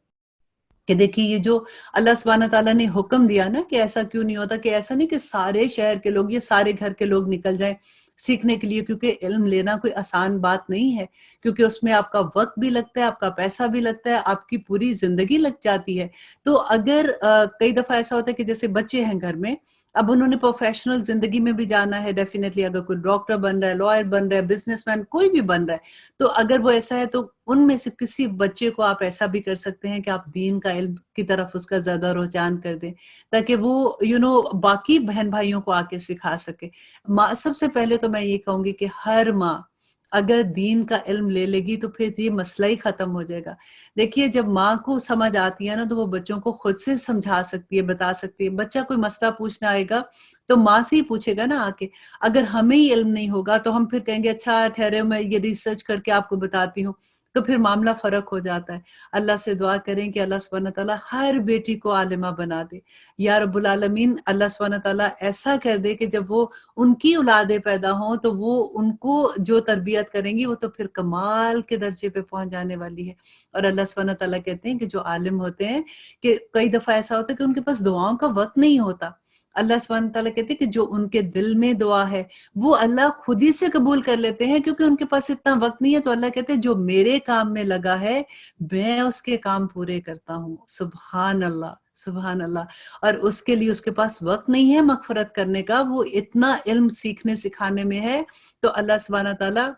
A: कि देखिए ये जो अल्लाह सुब्हानहू व तआला ने हुक्म दिया ना, कि ऐसा क्यों नहीं होता, कि ऐसा नहीं कि सारे शहर के लोग, ये सारे घर के लोग निकल जाएं सीखने के लिए, क्योंकि इल्म लेना कोई आसान बात नहीं है, क्योंकि उसमें आपका वक्त भी लगता है, आपका पैसा भी लगता है, आपकी पूरी जिंदगी लग जाती है। तो अगर कई दफा ऐसा होता है कि जैसे बच्चे हैं घर में, अब उन्होंने प्रोफेशनल जिंदगी में भी जाना है, डेफिनेटली अगर कोई डॉक्टर बन रहा है, लॉयर बन रहा है, बिजनेसमैन कोई भी बन रहा है, तो अगर वो ऐसा है, तो उनमें से किसी बच्चे को आप ऐसा भी कर सकते हैं कि आप दीन का इल्म की तरफ उसका ज्यादा रुझान कर दें, ताकि वो बाकी बहन भाइयों को आके सिखा सके। माँ, सबसे पहले तो मैं ये कहूंगी कि हर माँ अगर दीन का इल्म ले लेगी तो फिर ये मसला ही खत्म हो जाएगा। देखिए जब माँ को समझ आती है ना, तो वो बच्चों को खुद से समझा सकती है, बता सकती है। बच्चा कोई मसला पूछना आएगा तो माँ से ही पूछेगा ना आके। अगर हमें ही इल्म नहीं होगा तो हम फिर कहेंगे अच्छा ठहरे मैं ये रिसर्च करके आपको बताती हूँ, तो फिर मामला फर्क हो जाता है। अल्लाह से दुआ करें कि अल्लाह सुब्हानहू व तआला हर बेटी को आलिमा बना दे। या रब्बुल आलमीन, अल्लाह सुब्हानहू व तआला ऐसा कर दे कि जब वो उनकी औलादें पैदा हों तो वो उनको जो तरबियत करेंगी वो तो फिर कमाल के दर्जे पे पहुंच जाने वाली है। और अल्लाह सुब्हानहू व तआला कहते हैं कि जो आलिम होते हैं, कि कई दफा ऐसा होता है कि उनके पास दुआओं का वक्त नहीं होता। अल्लाह सुब्हानहू व तआला कहते हैं कि जो उनके दिल में दुआ है वो अल्लाह खुद ही से कबूल कर लेते हैं, क्योंकि उनके पास इतना वक्त नहीं है। तो अल्लाह कहते हैं जो मेरे काम में लगा है मैं उसके काम पूरे करता हूँ। सुभान अल्लाह, सुभान अल्लाह। और उसके लिए उसके पास वक्त नहीं है मगफरत करने का, वो इतना इल्म सीखने सिखाने में है। तो अल्लाह सुब्हानहू व तआला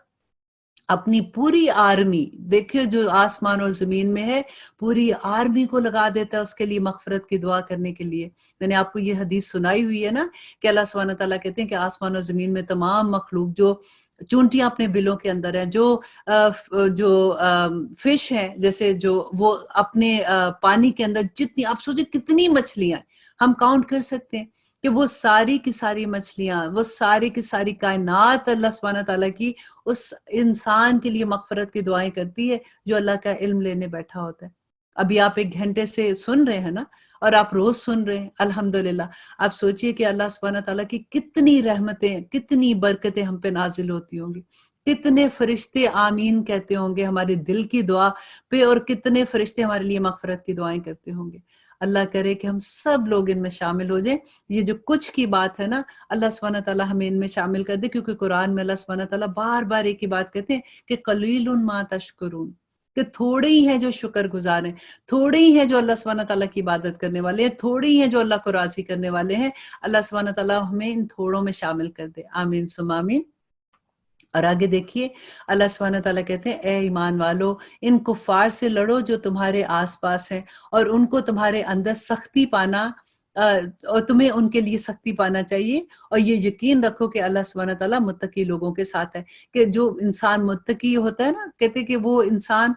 A: अपनी पूरी आर्मी, देखिए जो आसमान और जमीन में है, पूरी आर्मी को लगा देता है उसके लिए मगफरत की दुआ करने के लिए। मैंने आपको ये हदीस सुनाई हुई है ना, कि अल्लाह सुब्हानहू व तआला कहते हैं कि आसमान और जमीन में तमाम मखलूक जो चूंटियां अपने बिलों के अंदर है, जो फिश है, जैसे जो वो अपने पानी के अंदर जितनी, आप सोचिए कितनी मछलियां हम काउंट कर सकते हैं, कि वो सारी की सारी मछलियां, वो सारी की सारी कायनात अल्लाह सुब्हानहू व तआला की उस इंसान के लिए मगफरत की दुआएं करती है जो अल्लाह का इल्म लेने बैठा होता है। अभी आप 1 घंटे से सुन रहे हैं ना, और आप रोज सुन रहे हैं, अल्हम्दुलिल्लाह। आप सोचिए कि अल्लाह सुब्हानहू व तआला की कितनी रहमतें, कितनी बरकतें हम पे नाजिल होती होंगी, कितने फरिश्ते आमीन कहते होंगे हमारे दिल की दुआ पे, और कितने फरिश्ते हमारे लिए मगफरत की दुआएं करते होंगे। अल्लाह करे कि हम सब लोग इनमें शामिल हो जाएं। ये जो कुछ की बात है ना, अल्लाह सुब्हानहू व तआला हमें इनमें शामिल कर दे, क्योंकि कुरान में अल्लाह सुब्हानहू व तआला बार बार एक ही बात कहते हैं कि कलीलुन मा तशकुरून, कि थोड़े ही हैं जो शुक्र गुजार हैं, थोड़े ही हैं जो अल्लाह सुब्हानहू व तआला की इबादत करने वाले हैं, थोड़े ही हैं जो अल्लाह को राजी करने वाले हैं। अल्लाह सुब्हानहू व तआला हमें इन थोड़ों में शामिल कर दे, आमीन सुम्मा आमीन। और आगे देखिए अल्लाह सुब्हानहू व तआला कहते हैं, ए ईमान वालो, इन कुफ्फार से लड़ो जो तुम्हारे आसपास हैं, और उनको तुम्हारे अंदर सख्ती पाना और तुम्हें उनके लिए सख्ती पाना चाहिए, और ये यकीन रखो कि अल्लाह सुब्हानहू व तआला मुत्तकी लोगों के साथ है। कि जो इंसान मुत्तकी होता है ना, कहते हैं कि वो इंसान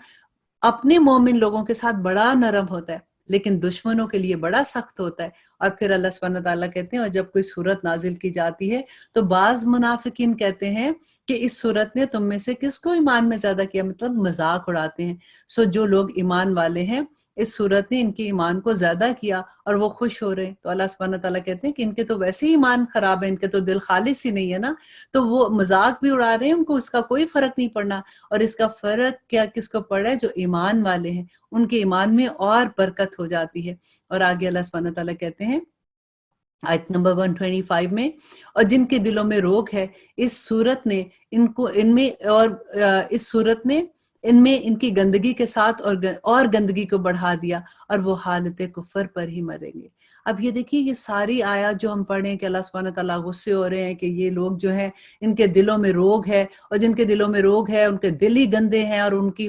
A: अपने मोमिन लोगों के साथ बड़ा नरम होता है, लेकिन दुश्मनों के लिए बड़ा सख्त होता है। और फिर अल्लाह सुब्हानहू व तआला कहते हैं, और जब कोई सूरत नाजिल की जाती है तो बाज़ मुनाफिकीन कहते हैं कि इस सूरत ने तुम में से किसको ईमान में ज़्यादा किया, मतलब मज़ाक उड़ाते हैं। सो जो लोग ईमान वाले हैं, इस सूरत ने इनके ईमान को ज़्यादा किया और वो खुश हो रहे हैं। तो अल्लाह सुब्हानहू व तआला कहते हैं कि इनके तो वैसे ही ईमान खराब है, इनके तो दिल खालिस ही नहीं है ना, तो वो मज़ाक भी उड़ा रहे हैं, उनको उसका कोई फ़र्क नहीं पड़ना। और इसका फ़र्क क्या किसको पड़ा है, जो ईमान वाले हैं, उनके ईमान में और बरकत हो जाती है। और आगे अल्लाह सुब्हानहू व तआला कहते हैं आयत नंबर 125 में, और जिनके दिलों में रोग है, इस सूरत ने इनको इनमें और इस सूरत ने इनमें इनकी गंदगी के साथ और गंदगी को बढ़ा दिया, और वो हालत कुफर पर ही मरेंगे। अब ये देखिए, ये सारी आयत जो हम पढ़े कि अल्लाह सुब्हानहू व तआला गुस्से हो रहे हैं कि ये लोग जो हैं, इनके दिलों में रोग है, और जिनके दिलों में रोग है उनके दिल ही गंदे हैं, और उनकी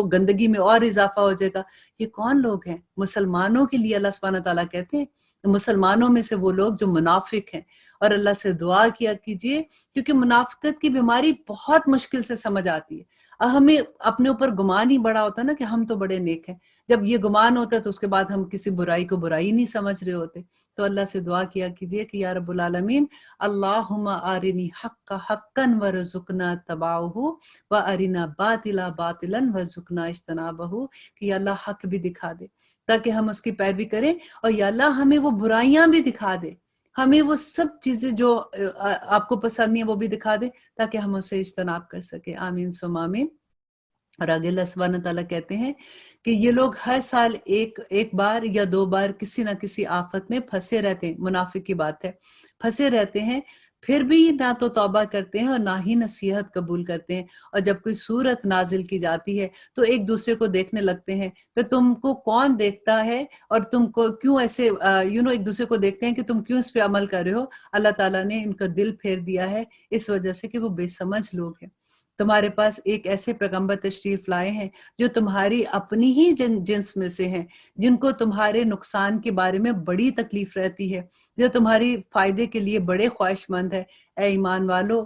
A: गंदगी में और इजाफा हो जाएगा। ये कौन लोग हैं? मुसलमानों के लिए अल्लाह सुब्हानहू व तआला कहते हैं, मुसलमानों में से वो लोग जो मुनाफिक हैं। और अल्लाह से दुआ किया कीजिए, क्योंकि मुनाफिकत की बीमारी बहुत मुश्किल से समझ आती है। हमें अपने ऊपर गुमान ही बड़ा होता है ना कि हम तो बड़े नेक हैं। जब ये गुमान होता है तो उसके बाद हम किसी बुराई को बुराई नहीं समझ रहे होते। तो अल्लाह से दुआ किया कीजिए कि या रब्बुल आलमीन, अल्लाहुम्मा आरिनी हक्का हक्कन वरज़ुकना तबाअहू व अरिना बातिला बातिलन वरज़ुकना इज्तनाबहू, कि या अल्लाह हक भी दिखा दे ताकि हम उसकी पैरवी करें, और या अल्लाह हमें वो बुराइयां भी दिखा दे, हमें वो सब चीजें जो आपको पसंद नहीं है वो भी दिखा दे, ताकि हम उससे इज्तनाब कर सके। आमीन सुम आमीन। और आगे अल्लाह सुब्हानहू व तआला कहते हैं कि ये लोग हर साल एक बार या 2 बार किसी ना किसी आफत में फंसे रहते हैं, मुनाफिक की बात है, फंसे रहते हैं, फिर भी ना तो तौबा करते हैं और ना ही नसीहत कबूल करते हैं। और जब कोई सूरत नाजिल की जाती है तो एक दूसरे को देखने लगते हैं कि तुमको कौन देखता है, और तुमको क्यों ऐसे एक दूसरे को देखते हैं कि तुम क्यों इस पे अमल कर रहे हो। अल्लाह ताला ने इनका दिल फेर दिया है इस वजह से कि वो बेसमझ लोग हैं। तुम्हारे पास एक ऐसे पैगंबर तशरीफ लाए हैं जो तुम्हारी अपनी ही जिन्स में से हैं, जिनको तुम्हारे नुकसान के बारे में बड़ी तकलीफ रहती है, जो तुम्हारी फायदे के लिए बड़े ख्वाहिशमंद है। ए ईमान वालो,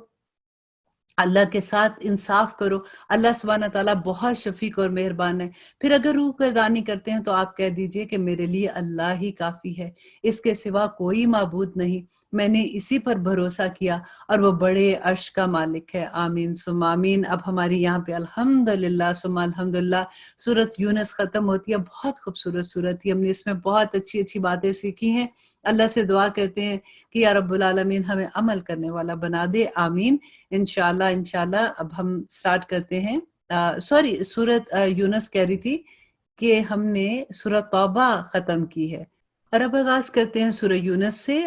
A: अल्लाह के साथ इंसाफ करो। अल्लाह सुब्हानहू व तआला बहुत शफीक और मेहरबान है। फिर अगर रूह गर्दानी करते हैं तो आप कह दीजिए कि मेरे लिए अल्लाह ही काफी है, इसके सिवा कोई माबूद नहीं, मैंने इसी पर भरोसा किया और वो बड़े अर्श का मालिक है। आमीन सुम आमीन। अब हमारी यहाँ पे अल्हम्दुलिल्लाह सुम्मा अल्हम्दुलिल्लाह सूरत यूनुस खत्म होती है। बहुत खूबसूरत सूरत थी, हमने इसमें बहुत अच्छी अच्छी बातें सीखी हैं। अल्लाह से दुआ करते हैं कि या रब्बुल आलमीन हमें अमल करने वाला बना दे। आमीन। इंशाल्लाह इंशाल्लाह अब हम स्टार्ट करते हैं। सॉरी, सूरत यूनुस कह रही थी कि हमने सूरत तौबा खत्म की है, और अब आगाज करते हैं सूरह यूनुस से।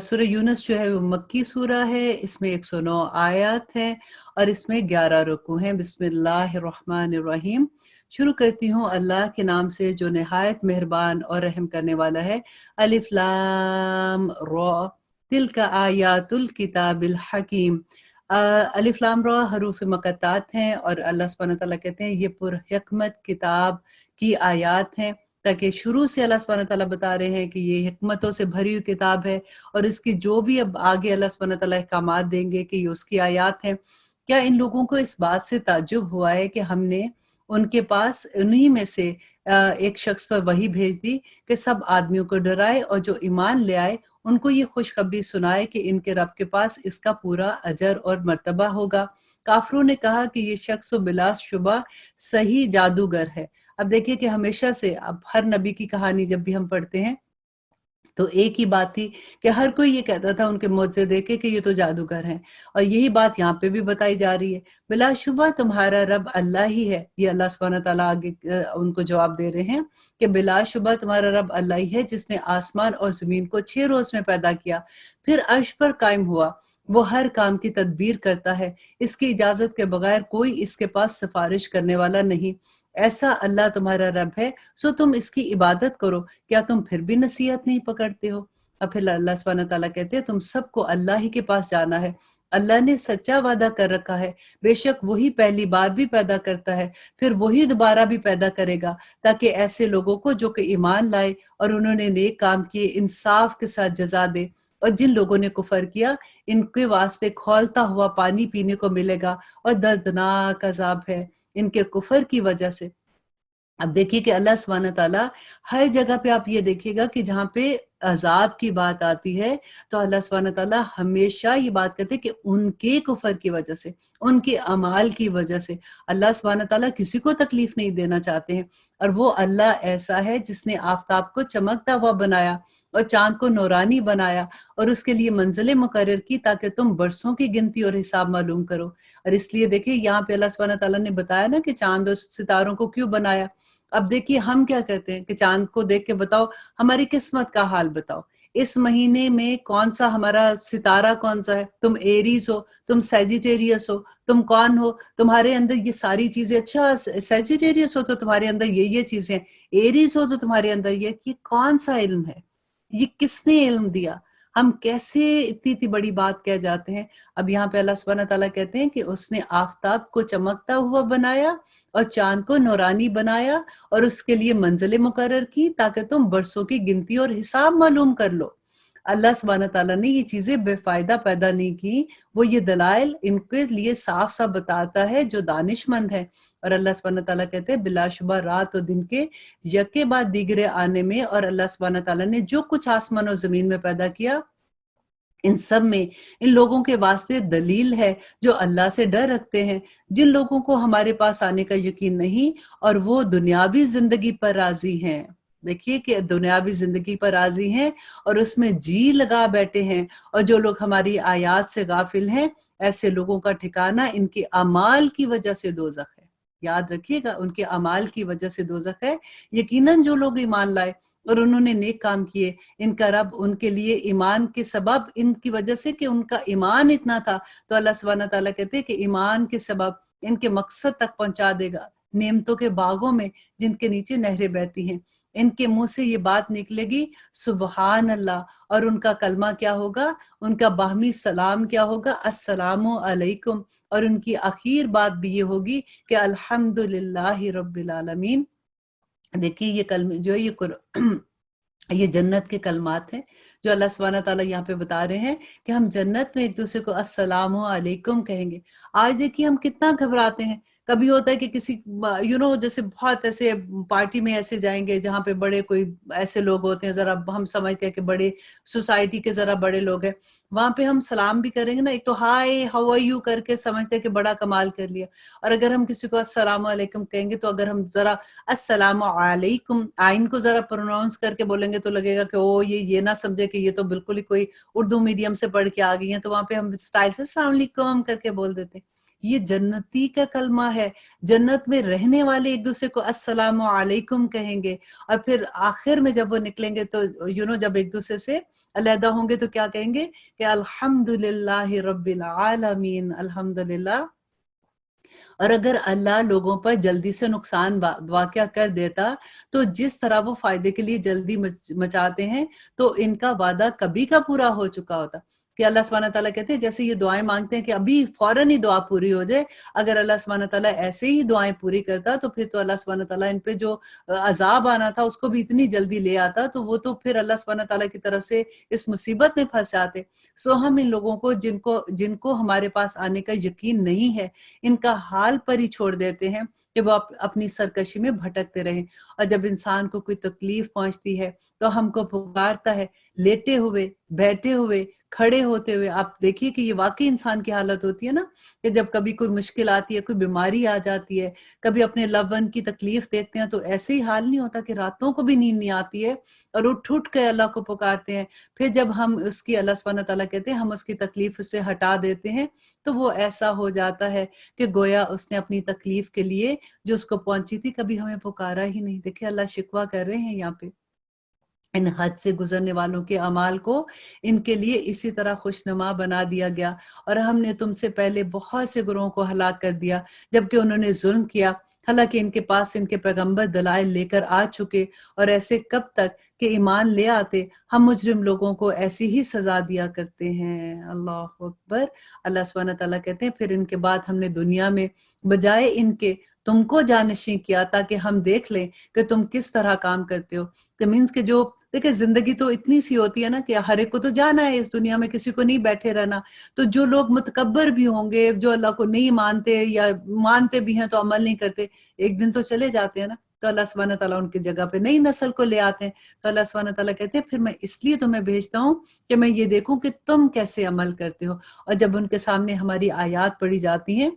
A: सूरह यूनुस जो है वो मक्की सूरा है, इसमें 109 आयत है और इसमें 11 रुकू हैं। बिस्मिल्लाहिर्रहमानिर्रहीम। शुरू करती हूँ अल्लाह के नाम से जो निहायत मेहरबान और रहम करने वाला है। अलिफ लाम रा, तिल्का आयातुल किताबिल हकीम। अलिफ लाम रा हरूफ मक़त्तात हैं, और अल्लाह सुब्हानहू व तआला कहते हैं ये पुरहिकमत किताब की आयात हैं, ताकि शुरू से अल्लाह सुब्हानहू व तआला बता रहे हैं कि ये हिकमतों से भरी हुई किताब है, और इसकी जो भी अब आगे अल्लाह सुब्हानहू व तआला अहकामात देंगे कि ये उसकी आयात हैं। क्या इन लोगों को इस बात से ताज्जुब हुआ है कि हमने उनके पास उन्हीं में से एक शख्स पर वही भेज दी कि सब आदमियों को डराए, और जो ईमान ले आए उनको ये खुशखबरी सुनाए कि इनके रब के पास इसका पूरा अजर और मर्तबा होगा। काफिरों ने कहा कि ये शख्स तो बिलाशुबा सही जादूगर है। अब देखिए कि हमेशा से अब हर नबी की कहानी जब भी हम पढ़ते हैं तो एक ही बात थी कि हर कोई ये कहता था उनके मुआज़े देख के कि ये तो जादूगर हैं, और यही बात यहाँ पे भी बताई जा रही है। बिलाशुबा तुम्हारा रब अल्लाह ही है। ये अल्लाह सुब्हानहू व तआला आगे उनको जवाब दे रहे हैं कि बिलाशुबा तुम्हारा रब अल्लाह ही है, जिसने आसमान और जमीन को 6 रोज में पैदा किया, फिर अर्श पर कायम हुआ। वो हर काम की तदबीर करता है, इसकी इजाजत के बगैर कोई इसके पास सिफारिश करने वाला नहीं। ऐसा अल्लाह तुम्हारा रब है, सो तुम इसकी इबादत करो, क्या तुम फिर भी नसीहत नहीं पकड़ते हो। और फिर अल्लाह सुब्हानहू व तआला कहते हैं तुम सबको अल्लाह ही के पास जाना है, اللہ نے سچا وعدہ کر رکھا ہے، بے شک وہی پہلی بار بھی پیدا کرتا ہے، پھر وہی دوبارہ بھی پیدا کرے گا، تاکہ ایسے لوگوں کو جو کہ ایمان لائے اور انہوں نے نیک کام کیے انصاف کے ساتھ جزا دے، اور جن لوگوں نے کفر کیا ان کے واسطے کھولتا ہوا پانی پینے کو ملے گا اور دردناک عذاب ہے ان کے کفر کی وجہ سے۔ اب دیکھیے کہ اللہ سبحانہ تعالیٰ ہر جگہ پہ آپ یہ دیکھیے گا کہ جہاں پہ عذاب کی بات آتی ہے تو اللہ سبحانہ تعالیٰ ہمیشہ یہ بات کرتے کہ ان کے کفر کی وجہ سے، ان کے اعمال کی وجہ سے اللہ سبحانہ تعالیٰ کسی کو تکلیف نہیں دینا چاہتے ہیں۔ اور وہ اللہ ایسا ہے جس نے آفتاب کو چمکتا ہوا بنایا اور چاند کو نورانی بنایا اور اس کے لیے منزلیں مقرر کی تاکہ تم برسوں کی گنتی اور حساب معلوم کرو۔ اور اس لیے دیکھیں یہاں پہ اللہ سبحانہ تعالیٰ نے بتایا نا کہ چاند اور ستاروں کو کیوں بنایا۔ اب دیکھیے ہم کیا کہتے ہیں کہ چاند کو دیکھ کے بتاؤ ہماری قسمت کا حال بتاؤ، اس مہینے میں کون سا ہمارا ستارہ کون سا ہے، تم ایریز ہو، تم سیجیٹیریس ہو، تم کون ہو، تمہارے اندر یہ ساری چیزیں، اچھا سیجیٹیریس ہو تو تمہارے اندر یہ چیزیں، ایریز ہو تو تمہارے اندر یہ کون سا علم ہے، یہ کس نے علم دیا، ہم کیسے اتنی اتنی بڑی بات کہہ جاتے ہیں۔ اب یہاں پہ اللہ سبحانہ تعالیٰ کہتے ہیں کہ اس نے آفتاب کو چمکتا ہوا بنایا اور چاند کو نورانی بنایا اور اس کے لیے منزلیں مقرر کی تاکہ تم برسوں کی گنتی اور حساب معلوم کر لو۔ اللہ سبحانہ تعالیٰ نے یہ چیزیں بے فائدہ پیدا نہیں کی، وہ یہ دلائل ان کے لیے صاف صاف بتاتا ہے جو دانش مند ہے۔ اور اللہ سبحانہ تعالیٰ کہتے ہیں بلا شبہ رات و دن کے یکے بعد دیگرے آنے میں، اور اللہ سبحانہ تعالیٰ نے جو کچھ آسمان و زمین میں پیدا کیا ان سب میں ان لوگوں کے واسطے دلیل ہے جو اللہ سے ڈر رکھتے ہیں، جن لوگوں کو ہمارے پاس آنے کا یقین نہیں اور وہ دنیاوی زندگی پر راضی ہیں۔ دیکھیے کہ دنیاوی زندگی پر راضی ہیں اور اس میں جی لگا بیٹھے ہیں، اور جو لوگ ہماری آیات سے غافل ہیں ایسے لوگوں کا ٹھکانہ ان کے اعمال کی وجہ سے دوزخ ہے۔ یاد رکھیے گا ان کے اعمال کی وجہ سے دوزخ ہے۔ یقیناً جو لوگ ایمان لائے اور انہوں نے نیک کام کیے ان کا رب ان کے لیے ایمان کے سبب، ان کی وجہ سے کہ ان کا ایمان اتنا تھا تو اللہ سبحانہ تعالیٰ کہتے ہیں کہ ایمان کے سبب ان کے مقصد تک پہنچا دے گا، نعمتوں کے باغوں میں جن کے نیچے نہریں بہتی ہیں۔ ان کے منہ سے یہ بات نکلے گی سبحان اللہ، اور ان کا کلمہ کیا ہوگا، ان کا باہمی سلام کیا ہوگا، السلام علیکم، اور ان کی آخر بات بھی یہ ہوگی کہ الحمدللہ رب العالمین۔ دیکھیے یہ کلمہ جو ہے یہ جنت کے کلمات ہیں جو اللہ سبحانہ تعالیٰ یہاں پہ بتا رہے ہیں کہ ہم جنت میں ایک دوسرے کو السلام علیکم کہیں گے۔ آج دیکھیے ہم کتنا گھبراتے ہیں، کبھی ہوتا ہے کہ کسی جیسے بہت ایسے پارٹی میں ایسے جائیں گے جہاں پہ بڑے کوئی ایسے لوگ ہوتے ہیں، ذرا ہم سمجھتے ہیں کہ بڑے سوسائٹی کے ذرا بڑے لوگ ہیں، وہاں پہ ہم سلام بھی کریں گے نا، ایک تو ہائے ہاؤ آر یو کر کے سمجھتے ہیں کہ بڑا کمال کر لیا، اور اگر ہم کسی کو السلام علیکم کہیں گے تو اگر ہم ذرا السلام علیکم آئین کو ذرا پروناؤنس کر کے بولیں گے تو لگے گا کہ او یہ نہ سمجھے کہ یہ تو بالکل ہی کوئی اردو میڈیم سے پڑھ کے آ گئی ہیں، تو وہاں پہ ہم اسٹائل سے السلام علیکم کر کے بول دیتے ہیں۔ یہ جنتی کا کلمہ ہے، جنت میں رہنے والے ایک دوسرے کو السلام علیکم کہیں گے، اور پھر آخر میں جب وہ نکلیں گے تو جب ایک دوسرے سے علیحدہ ہوں گے تو کیا کہیں گے کہ الحمدللہ رب العالمین، الحمدللہ۔ اور اگر اللہ لوگوں پر جلدی سے نقصان واقع کر دیتا تو جس طرح وہ فائدے کے لیے جلدی مچاتے ہیں تو ان کا وعدہ کبھی کا پورا ہو چکا ہوتا، کہ اللہ سبحانہ تعالیٰ کہتے ہیں جیسے یہ دعائیں مانگتے ہیں کہ ابھی فوراً ہی دعا پوری ہو جائے، اگر اللہ سبحانہ تعالیٰ ایسے ہی دعائیں پوری کرتا تو پھر تو اللہ سبحانہ تعالیٰ ان پہ جو عذاب آنا تھا اس کو بھی اتنی جلدی لے آتا، تو وہ تو پھر اللہ سبحانہ تعالیٰ کی طرف سے اس مصیبت میں پھنس جاتے۔ سو ہم ان لوگوں کو جن کو ہمارے پاس آنے کا یقین نہیں ہے ان کا حال پر ہی چھوڑ دیتے ہیں کہ وہ اپنی سرکشی میں بھٹکتے رہیں، اور جب انسان کو کوئی تکلیف پہنچتی ہے تو ہم کو پکارتا ہے، لیٹے ہوئے، بیٹھے ہوئے، کھڑے ہوتے ہوئے۔ آپ دیکھیے کہ یہ واقعی انسان کی حالت ہوتی ہے نا، کہ جب کبھی کوئی مشکل آتی ہے، کوئی بیماری آ جاتی ہے، کبھی اپنے لو ون کی تکلیف دیکھتے ہیں تو ایسے ہی حال نہیں ہوتا کہ راتوں کو بھی نیند نہیں آتی ہے اور اٹھ کے اللہ کو پکارتے ہیں۔ پھر جب ہم اس کی، اللہ سبحانہ تعالیٰ کہتے ہیں، ہم اس کی تکلیف اس سے ہٹا دیتے ہیں تو وہ ایسا ہو جاتا ہے کہ گویا اس نے اپنی تکلیف کے لیے جو اس کو پہنچی تھی کبھی ہمیں پکارا ہی نہیں۔ دیکھیں اللہ شکوہ کر رہے ہیں یہاں پہ इन हद से गुजरने वालों के अमाल को इनके लिए इसी तरह खुशनुमा बना दिया गया, और हमने तुमसे पहले बहुत से गुरों को हलाक कर दिया जबकि उन्होंने जुल्म किया, हालांकि इनके पास इनके पैगंबर दलाइल लेकर आ चुके, और ऐसे कब तक कि ईमान ले आते, हम मुजरिम लोगों को ऐसी ही सजा दिया करते हैं। अल्लाह अकबर। अल्लाह सुब्हानहू तआला कहते हैं, फिर इनके बाद हमने दुनिया में बजाय इनके तुमको जानशी किया ताकि हम देख लें कि तुम किस तरह काम करते हो। तो मीन्स के जो देखिए जिंदगी तो इतनी सी होती है ना कि हर एक को तो जाना है इस दुनिया में, किसी को नहीं बैठे रहना। तो जो लोग मुतकब्बर भी होंगे, जो अल्लाह को नहीं मानते या मानते भी हैं तो अमल नहीं करते, एक दिन तो चले जाते हैं ना। तो अल्लाह सुब्हानहू तआला उनकी जगह पे नई नस्ल को ले आते हैं। तो अल्लाह सुब्हानहू तआला कहते हैं, फिर मैं इसलिए तुम्हें भेजता हूँ कि मैं ये देखूं कि तुम कैसे अमल करते हो। और जब उनके सामने हमारी आयात पढ़ी जाती हैं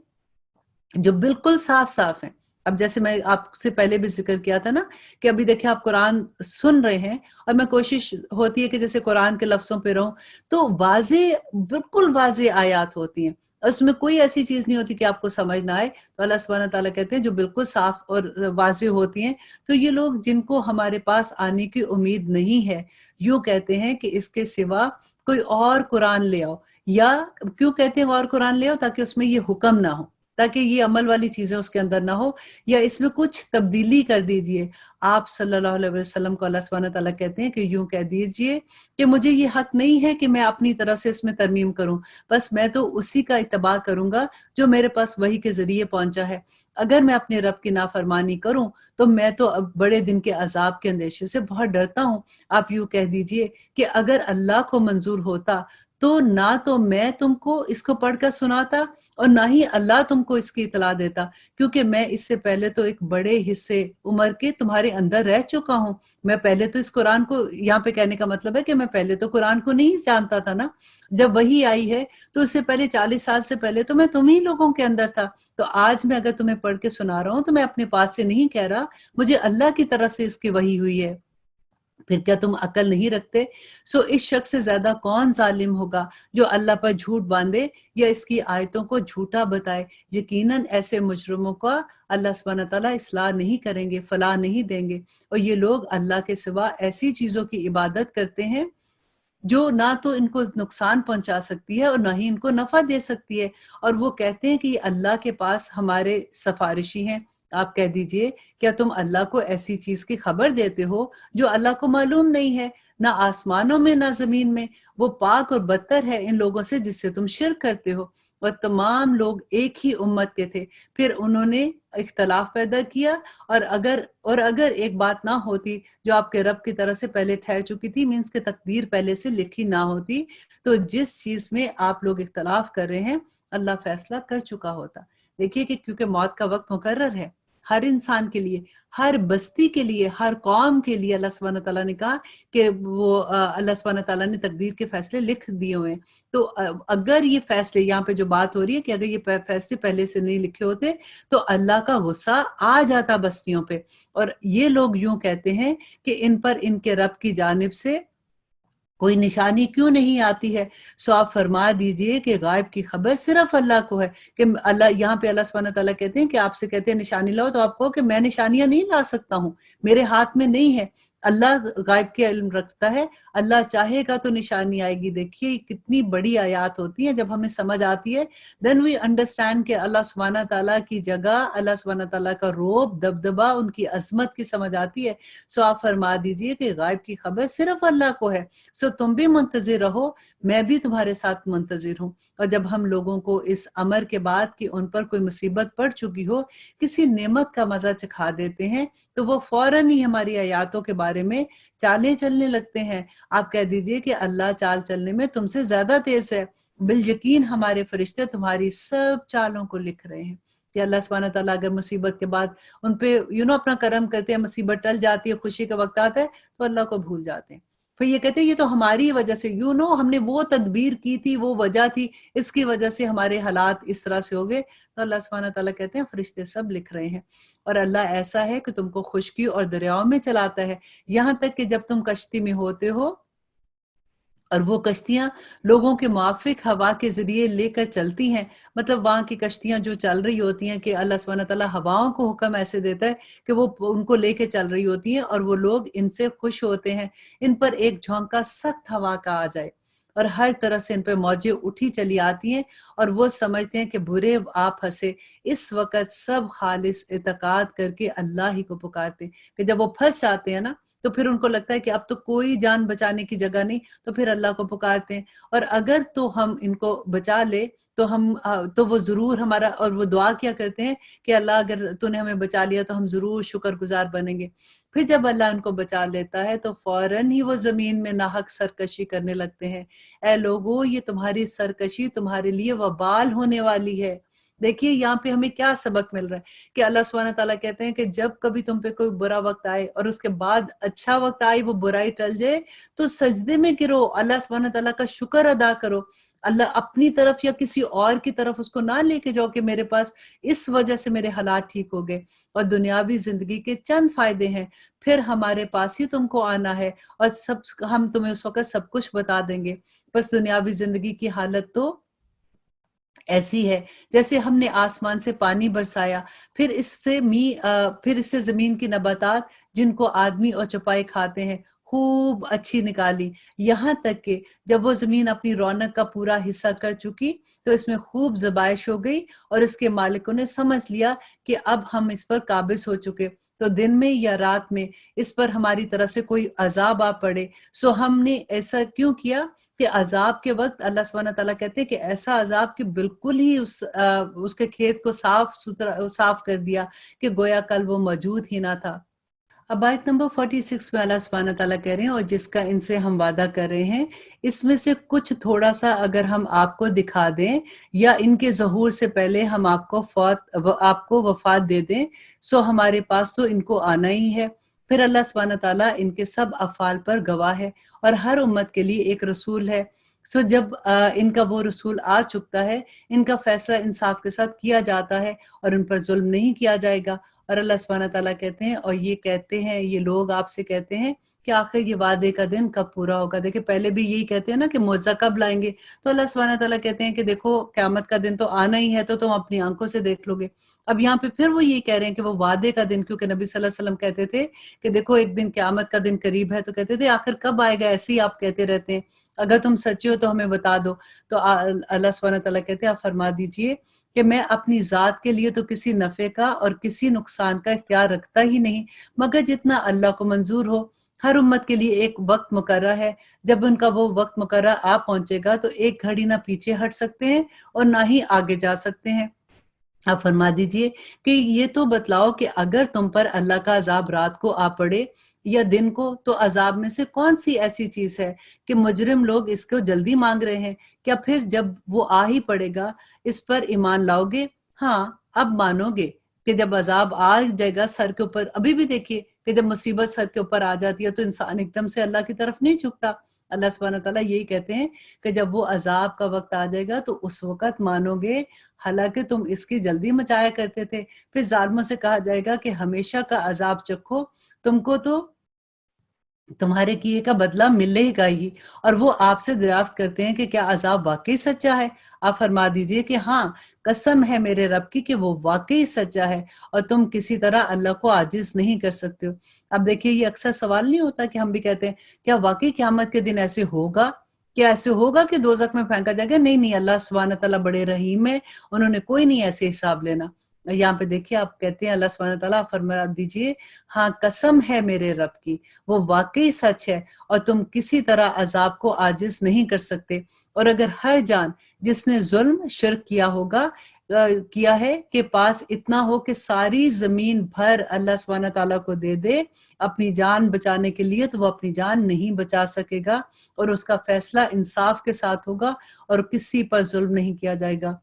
A: जो बिल्कुल साफ साफ है, अब जैसे मैं आपसे पहले भी जिक्र किया था ना कि अभी देखिए आप कुरान सुन रहे हैं और मैं कोशिश होती है कि जैसे कुरान के लफ्जों पे रहूं, तो वाजे बिल्कुल वाजे आयात होती हैं और उसमें कोई ऐसी चीज नहीं होती कि आपको समझ ना आए। तो अल्लाह सुब्हानहू तआला कहते हैं जो बिल्कुल साफ और वाजे होती हैं, तो ये लोग जिनको हमारे पास आने की उम्मीद नहीं है, यूं कहते हैं कि इसके सिवा कोई और कुरान ले आओ। या क्यों कहते हैं और कुरान ले आओ? ताकि उसमें ये हुक्म ना हो, ताकि ये अमल वाली चीजें उसके अंदर ना हो, या इसमें कुछ तब्दीली कर दीजिए। आप सल्लल्लाहु अलैहि वसल्लम को अल्लाह सुब्हानहू तआला कहते हैं कि यूं कह दीजिए कि मुझे ये हक नहीं है कि मैं अपनी तरफ से इसमें तरमीम करूं, बस मैं तो उसी का इत्तबा करूंगा जो मेरे पास वही के जरिए पहुंचा है। अगर मैं अपने रब की नाफरमानी करूं तो मैं तो अब बड़े दिन के अजाब के अंदेशे से बहुत डरता हूं। आप यूं कह दीजिए कि अगर अल्लाह को मंजूर होता तो ना तो मैं तुमको इसको पढ़कर सुनाता और ना ही अल्लाह तुमको इसकी इतला देता, क्योंकि मैं इससे पहले तो एक बड़े हिस्से उम्र के तुम्हारे अंदर रह चुका हूँ। मैं पहले तो इस कुरान को, यहाँ पे कहने का मतलब है कि मैं पहले तो कुरान को नहीं जानता था ना, जब वही आई है तो उससे पहले 40 साल से पहले तो मैं तुम ही लोगों के अंदर था। तो आज मैं अगर तुम्हें पढ़ के सुना रहा हूँ तो मैं अपने पास से नहीं कह रहा, मुझे अल्लाह की तरफ से इसकी वही हुई है। फिर क्या तुम अकल नहीं रखते? सो इस शख्स से ज्यादा कौन जालिम होगा जो अल्लाह पर झूठ बांधे या इसकी आयतों को झूठा बताए। यकीनन ऐसे मुजरिमों का अल्लाह सुब्हानहू तआला इस्लाह नहीं करेंगे, फलाह नहीं देंगे। और ये लोग अल्लाह के सिवा ऐसी चीजों की इबादत करते हैं जो ना तो इनको नुकसान पहुंचा सकती है और ना ही इनको नफा दे सकती है। और वो कहते हैं कि अल्लाह के पास हमारे सफारिशी हैं। आप कह दीजिए, क्या तुम अल्लाह को ऐसी चीज की खबर देते हो जो अल्लाह को मालूम नहीं है, ना आसमानों में ना जमीन में? वो पाक और बदतर है इन लोगों से जिससे तुम शिर्क करते हो। और तमाम लोग एक ही उम्मत के थे, फिर उन्होंने इख्तलाफ पैदा किया। और अगर एक बात ना होती जो आपके रब की तरफ से पहले ठहर चुकी थी, मीन्स के तकदीर पहले से लिखी ना होती, तो जिस चीज में आप लोग इख्तलाफ कर रहे हैं अल्लाह फैसला कर चुका होता। देखिए कि क्योंकि मौत का वक्त मुकर्रर है हर इंसान के लिए, हर बस्ती के लिए, हर कौम के लिए। अल्लाह सुब्हानहू तआला ने कहा कि वो अल्लाह सुब्हानहू तआला ने तकदीर के फैसले लिख दिए हुए हैं। तो अगर ये फैसले, यहाँ पे जो बात हो रही है कि अगर ये फैसले पहले से नहीं लिखे होते तो अल्लाह का गुस्सा आ जाता बस्तियों पे। और ये लोग यूं कहते हैं कि इन पर इनके रब की जानिब से कोई निशानी क्यों नहीं आती है? सो आप फरमा दीजिए कि गायब की खबर सिर्फ अल्लाह को है। कि अल्लाह, यहाँ पे अल्लाह सुब्हानहू तआला कहते हैं कि आपसे कहते हैं निशानी लाओ, तो आप कहो कि मैं निशानियां नहीं ला सकता हूँ, मेरे हाथ में नहीं है। अल्लाह गायब के इल्म रखता है, अल्लाह चाहेगा तो निशानी आएगी। देखिए कितनी बड़ी आयात होती है, जब हमें समझ आती है देन वी अंडरस्टैंड कि अल्लाह सुब्हानहू तआला की जगह, अल्लाह सुब्हानहू तआला का रोब दबदबा, उनकी अजमत की समझ आती है। सो आप फरमा दीजिए कि गायब की खबर सिर्फ अल्लाह को है। सो तुम भी मुंतजिर रहो, मैं भी तुम्हारे साथ मुंतजिर हूँ। और जब हम लोगों को इस अमर के बाद कि उन पर कोई मुसीबत पड़ चुकी हो किसी नेमत का मजा चखा देते हैं, तो वो फौरन ही हमारी आयातों के बारे में चालें चलने लगते हैं। आप कह दीजिए कि अल्लाह चाल चलने में तुमसे ज्यादा तेज है, बिल यकीन हमारे फरिश्ते तुम्हारी सब चालों को लिख रहे हैं। कि अल्लाह सुब्हानहू तआला अगर मुसीबत के बाद उन पे अपना करम करते हैं, मुसीबत टल जाती है, खुशी का वक्त आता है, तो अल्लाह को भूल जाते हैं। फिर ये कहते हैं ये तो हमारी वजह से, हमने वो तदबीर की थी, वो वजह थी, इसकी वजह से हमारे हालात इस तरह से हो गए। तो अल्लाह सुब्हानहू तआला कहते हैं फरिश्ते सब लिख रहे हैं। और अल्लाह ऐसा है कि तुमको खुशकी और दरियाओं में चलाता है, यहाँ तक कि जब तुम कश्ती में होते हो और वो कश्तियाँ लोगों के मुआफ़िक हवा के ज़रिए लेकर चलती हैं। मतलब वहाँ की कश्तियाँ जो चल रही होती हैं कि अल्लाह सुब्हानहू व तआला हवाओं को हुक्म ऐसे देता है कि वो उनको लेके चल रही होती हैं और वो लोग इनसे खुश होते हैं। इन पर एक झोंका सख्त हवा का आ जाए और हर तरफ से इन पे मौजें उठी चली आती हैं और वो समझते हैं कि बुरे आप हँसे। इस वक़्त सब ख़ालिस एतक़ाद करके अल्लाह ही को पुकारते हैं कि जब वो फँस जाते हैं ना, तो फिर उनको लगता है कि अब तो कोई जान बचाने की जगह नहीं, तो फिर अल्लाह को पुकारते हैं और अगर तो हम इनको बचा ले तो हम तो वो ज़रूर हमारा और वो दुआ क्या करते हैं कि अल्लाह अगर तूने हमें बचा लिया तो हम ज़रूर शुक्रगुज़ार बनेंगे। फिर जब अल्लाह उनको बचा लेता है तो फ़ौरन ही वो ज़मीन में नाहक सरकशी करने लगते हैं। ऐ लोगों, ये तुम्हारी सरकशी तुम्हारे लिए वबाल होने वाली है। देखिए यहाँ पे हमें क्या सबक मिल रहा है कि अल्लाह सुब्हानहू व तआला कहते हैं कि जब कभी तुम पे कोई बुरा वक़्त आए और उसके बाद अच्छा वक़्त आए, वो बुराई टल जाए, तो सजदे में गिरो, अल्लाह सुब्हानहू व तआला का शुक्र अदा करो। अल्लाह अपनी तरफ या किसी और की तरफ उसको ना लेके जाओ कि मेरे पास इस वजह से मेरे हालात ठीक हो गए और दुनियावी ज़िंदगी के चंद फ़ायदे हैं, फिर हमारे पास ही तुमको आना है और सब हम तुम्हें उस वक़्त सब कुछ बता देंगे। बस दुनियावी ज़िंदगी की हालत तो ऐसी है जैसे हमने आसमान से पानी बरसाया, फिर इससे ज़मीन की नबातात जिनको आदमी और चौपाई खाते हैं, खूब अच्छी निकाली। यहाँ तक कि जब वो ज़मीन अपनी रौनक का पूरा हिस्सा कर चुकी, तो इसमें खूब ज़बाइश हो गई और इसके मालिकों ने समझ लिया कि अब हम इस पर काबिज़ हो चुके। तो दिन में या रात में इस पर हमारी तरफ से कोई अज़ाब आ पड़े, सो हमने ऐसा क्यों किया कि अज़ाब के वक़्त अल्लाह सुब्हानहू व तआला कहते हैं कि ऐसा अज़ाब कि बिल्कुल ही उसके खेत को साफ कर दिया कि गोया कल वो मौजूद ही ना था। अब आयत नंबर 46 में अल्लाह सुब्हानहू व तआला कह रहे हैं और जिसका इनसे हम वादा कर रहे हैं, इसमें से कुछ थोड़ा-सा अगर हम आपको दिखा दें या इनके ज़हूर से पहले हम आपको वफ़ात दे दें, सो हमारे पास तो इनको आना ही है। फिर अल्लाह सुब्हानहू व तआला इनके सब अफ़आल पर गवाह है और हर उम्मत के लिए एक रसूल है। सो जब इनका वो रसूल आ चुकता है, इनका फ़ैसला इंसाफ के साथ किया जाता है और उन पर ज़ुल्म नहीं किया जाएगा। और अल्लाह सुब्हानहू व तआला कहते हैं और ये कहते हैं, ये लोग आपसे कहते हैं कि आखिर ये वादे का दिन कब पूरा होगा? देखिए पहले भी यही कहते हैं ना कि मुआज़ा कब लाएँगे? तो अल्लाह सुब्हानहू व तआला कहते हैं कि देखो क़यामत का दिन तो आना ही है, तो तुम अपनी आँखों से देख लोगे। अब यहाँ पे फिर वो ये कह रहे हैं कि वो वादे का दिन, क्योंकि नबी सल्लल्लाहु अलैहि वसल्लम कहते थे कि देखो एक दिन क़यामत का दिन करीब है, तो कहते थे आखिर कब आएगा? ऐसे ही आप कहते रहते हैं। अगर तुम सच्चे हो तो हमें बता दो। तो अल्लाह सुब्हानहू व तआला कहते हैं आप फरमा दीजिए कि मैं अपनी ज़ात के लिए तो किसी नफ़े का और किसी नुकसान का इख्तियार रखता ही नहीं, मगर जितना अल्लाह को मंज़ूर हो। हर उम्मत के लिए एक वक़्त मुकर्रर है, जब उनका वो वक़्त मुकर्रर आ पहुँचेगा तो एक घड़ी ना पीछे हट सकते हैं और ना ही आगे जा सकते हैं। आप फरमा दीजिए कि ये तो बतलाओ कि अगर तुम पर अल्लाह का अज़ाब रात को आ पड़े या दिन को, तो अज़ाब में से कौन-सी ऐसी चीज़ है कि मुजरिम लोग इसको जल्दी माँग रहे हैं? क्या फिर जब वो आ ही पड़ेगा, इस पर ईमान लाओगे? हाँ, अब मानोगे कि जब अज़ाब आ जाएगा सर के ऊपर। अभी भी देखिए कि जब मुसीबत सर के ऊपर आ जाती है, तो इंसान एकदम से अल्लाह की तरफ नहीं झुकता। अल्लाह सुब्हानहू व तआला यही कहते हैं कि जब वो अज़ाब का वक़्त आ जाएगा, तो उस वक़्त मानोगे, हालाँकि तुम इसकी जल्दी मचाया करते थे। फिर ज़ालिमों से कहा जाएगा कि हमेशा का अज़ाब चखो, तुमको तो तुम्हारे किए का बदला मिलेगा ही। और वो आपसे दरियाफ्त करते हैं कि क्या अज़ाब वाक़ई सच्चा है? आप फरमा दीजिए कि हाँ, कसम है मेरे रब की कि वो वाक़ई सच्चा है और तुम किसी तरह अल्लाह को आजिज़ नहीं कर सकते हो। अब देखिए ये अक्सर सवाल नहीं होता कि हम भी कहते हैं, क्या वाक़ई क़यामत के दिन ऐसे होगा? क्या ऐसे होगा कि दोज़ख में फेंका जाएगा? नहीं, नहीं, अल्लाह सुब्हानहू व तआला बड़े रहीम है, उन्होंने कोई नहीं ऐसे हिसाब लेना। यहाँ पे देखिए आप कहते हैं अल्लाह सुब्हानहू व तआला, आप फरमा दीजिए, हाँ, कसम है मेरे रब की, वो वाक़ई सच है और तुम किसी तरह अज़ाब को आजिज़ नहीं कर सकते। और अगर हर जान जिसने ज़ुल्म, शिर्क किया है के पास इतना हो कि सारी ज़मीन भर अल्लाह सुब्हानहू व तआला को दे दे अपनी जान बचाने के लिए, तो वो अपनी जान नहीं बचा सकेगा और उसका फ़ैसला इंसाफ के साथ होगा और किसी पर ज़ुल्म नहीं किया जाएगा।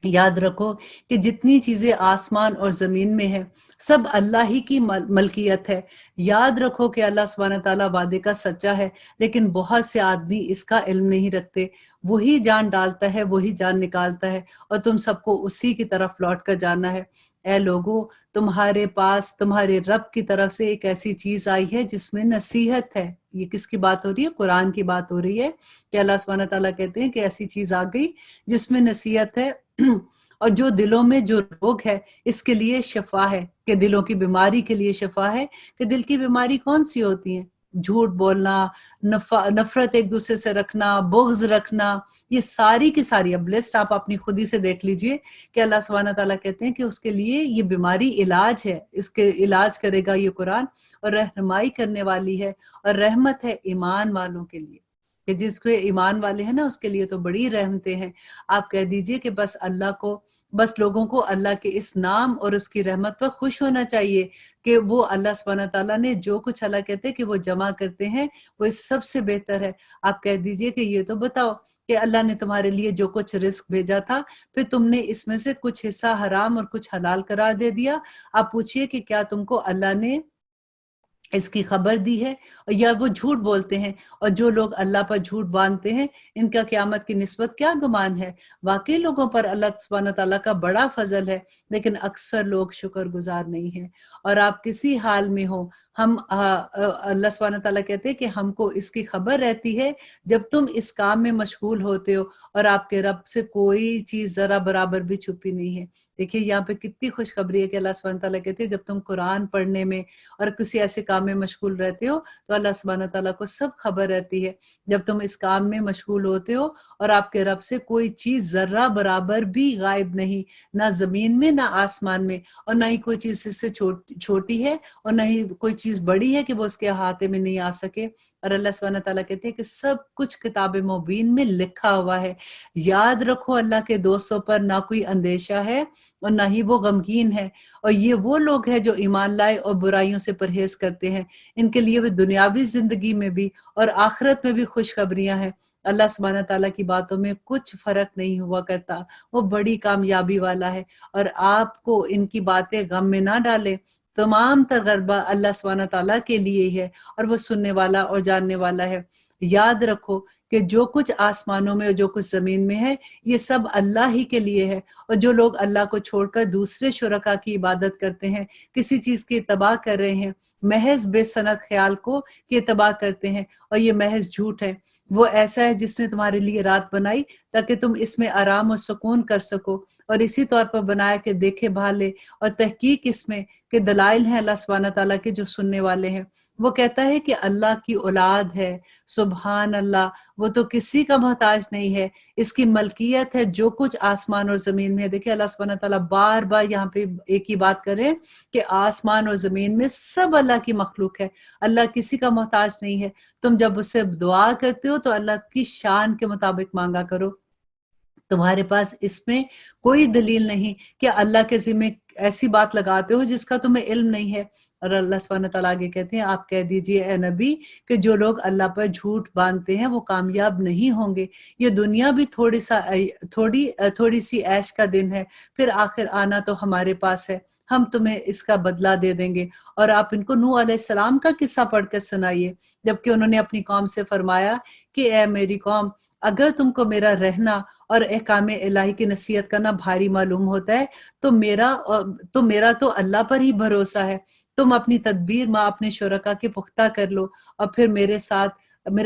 A: याद रखो कि जितनी चीज़ें आसमान और ज़मीन में हैं, सब अल्लाह ही की मलकियत है। याद रखो कि अल्लाह सुब्हानहू व तआला वादे का सच्चा है, लेकिन बहुत से आदमी इसका इल्म नहीं रखते। वही जान डालता है, वही जान निकालता है और तुम सबको उसी की तरफ लौट कर जाना है। اے لوگو تمہارے پاس تمہارے رب کی طرف سے ایک ایسی چیز آئی ہے جس میں نصیحت ہے. یہ کس کی بات ہو رہی ہے؟ قرآن کی بات ہو رہی ہے کہ اللہ سبحانہ تعالیٰ کہتے ہیں کہ ایسی چیز آ گئی جس میں نصیحت ہے اور جو دلوں میں جو روگ ہے اس کے لیے شفا ہے، کہ دلوں کی بیماری کے لیے شفا ہے. کہ دل کی بیماری کون سی ہوتی ہیں؟ جھوٹ بولنا، نفرت ایک دوسرے سے رکھنا، بغض رکھنا، یہ ساری کی ساری اب لسٹ آپ اپنی خود ہی سے دیکھ لیجئے کہ اللہ سبحانہ تعالیٰ کہتے ہیں کہ اس کے لیے یہ بیماری علاج ہے، اس کے علاج کرے گا یہ قرآن، اور رہنمائی کرنے والی ہے اور رحمت ہے ایمان والوں کے لیے. کہ جس کو ایمان والے ہیں نا اس کے لیے تو بڑی رحمتیں ہیں. آپ کہہ دیجئے کہ بس لوگوں کو اللہ کے اس نام اور اس کی رحمت پر خوش ہونا چاہیے کہ وہ اللہ سبحانہ تعالیٰ نے جو کچھ اللہ کہتے ہیں کہ وہ جمع کرتے ہیں وہ اس سب سے بہتر ہے. آپ کہہ دیجئے کہ یہ تو بتاؤ کہ اللہ نے تمہارے لیے جو کچھ رزق بھیجا تھا پھر تم نے اس میں سے کچھ حصہ حرام اور کچھ حلال قرار دے دیا. آپ پوچھئے کہ کیا تم کو اللہ نے اس کی خبر دی ہے؟ یا وہ جھوٹ بولتے ہیں، اور جو لوگ اللہ پر جھوٹ باندھتے ہیں ان کا قیامت کی نسبت کیا گمان ہے. واقعی لوگوں پر اللہ سبحانہ تعالیٰ کا بڑا فضل ہے لیکن اکثر لوگ شکر گزار نہیں ہیں. اور آپ کسی حال میں ہو اللہ سبحانہ تعالیٰ کہتے ہیں کہ ہم کو اس کی خبر رہتی ہے جب تم اس کام میں مشغول ہوتے ہو اور آپ کے رب سے کوئی چیز ذرا برابر بھی چھپی نہیں ہے. دیکھیے یہاں پہ کتنی خوشخبری ہے کہ اللہ سبحانہ تعالیٰ کہتے ہیں جب تم قرآن پڑھنے میں اور کسی ایسے کام میں مشغول رہتے ہو تو اللہ سبحانہ تعالیٰ کو سب خبر رہتی ہے. جب تم اس کام میں مشغول ہوتے ہو اور آپ کے رب سے کوئی چیز ذرہ برابر بھی غائب نہیں، نہ زمین میں نہ آسمان میں، اور نہ ہی کوئی چیز اس سے چھوٹی ہے اور نہ ہی کوئی چیز بڑی ہے کہ وہ اس کے احاطے میں نہیں آ سکے. اور اللہ سبحانہ تعالیٰ کہتے ہیں کہ سب کچھ کتاب مبین میں لکھا ہوا ہے. یاد رکھو اللہ کے دوستوں پر نہ کوئی اندیشہ ہے اور نہ ہی وہ غمگین ہے، اور یہ وہ لوگ ہیں جو ایمان لائے اور برائیوں سے پرہیز کرتے ہیں. ان کے لیے بھی دنیاوی زندگی میں بھی اور آخرت میں بھی خوشخبریاں ہیں. اللہ سبحانہ تعالیٰ کی باتوں میں کچھ فرق نہیں ہوا کرتا، وہ بڑی کامیابی والا ہے. اور آپ کو ان کی باتیں غم میں نہ ڈالے. تمام تجربہ اللہ سبحانہ تعالیٰ کے لیے ہی ہے اور وہ سننے والا اور جاننے والا ہے. یاد رکھو کہ جو کچھ آسمانوں میں اور جو کچھ زمین میں ہے یہ سب اللہ ہی کے لیے ہے. اور جو لوگ اللہ کو چھوڑ کر دوسرے شرکا کی عبادت کرتے ہیں، کسی چیز کی اتباع کر رہے ہیں، محض بے سند خیال کو کی اتباع کرتے ہیں، اور یہ محض جھوٹ ہے. وہ ایسا ہے جس نے تمہارے لیے رات بنائی تاکہ تم اس میں آرام اور سکون کر سکو، اور اسی طور پر بنایا کہ دیکھے بھالے، اور تحقیق اس میں کہ دلائل ہیں اللہ سبحانہ تعالیٰ کے جو سننے والے ہیں. وہ کہتا ہے کہ اللہ کی اولاد ہے. سبحان اللہ، وہ تو کسی کا محتاج نہیں ہے، اس کی ملکیت ہے جو کچھ آسمان اور زمین میں ہے. دیکھیں اللہ سبحانہ تعالیٰ بار بار یہاں پہ ایک ہی بات کریں کہ آسمان اور زمین میں سب اللہ کی مخلوق ہے، اللہ کسی کا محتاج نہیں ہے. تم جب اس سے دعا کرتے ہو تو اللہ کی شان کے مطابق مانگا کرو. تمہارے پاس اس میں کوئی دلیل نہیں کہ اللہ کے ذمہ ایسی بات لگاتے ہو جس کا تمہیں علم نہیں ہے. اور اللہ سبحانہ تعالیٰ آگے کہتے ہیں آپ کہہ دیجئے اے نبی کہ جو لوگ اللہ پر جھوٹ باندھتے ہیں وہ کامیاب نہیں ہوں گے. یہ دنیا بھی تھوڑی سی عیش کا دن ہے، پھر آخر آنا تو ہمارے پاس ہے، ہم تمہیں اس کا بدلہ دے دیں گے. اور آپ ان کو نوح علیہ السلام کا قصہ پڑھ کر سنائیے جبکہ انہوں نے اپنی قوم سے فرمایا کہ اے میری قوم، اگر تم کو میرا رہنا اور احکام الہی کی نصیحت کرنا بھاری معلوم ہوتا ہے تو میرا تو اللہ پر ہی بھروسہ ہے. تم اپنی تدبیر ماں اپنے شرکا کے پختہ کر لو اور پھر میرے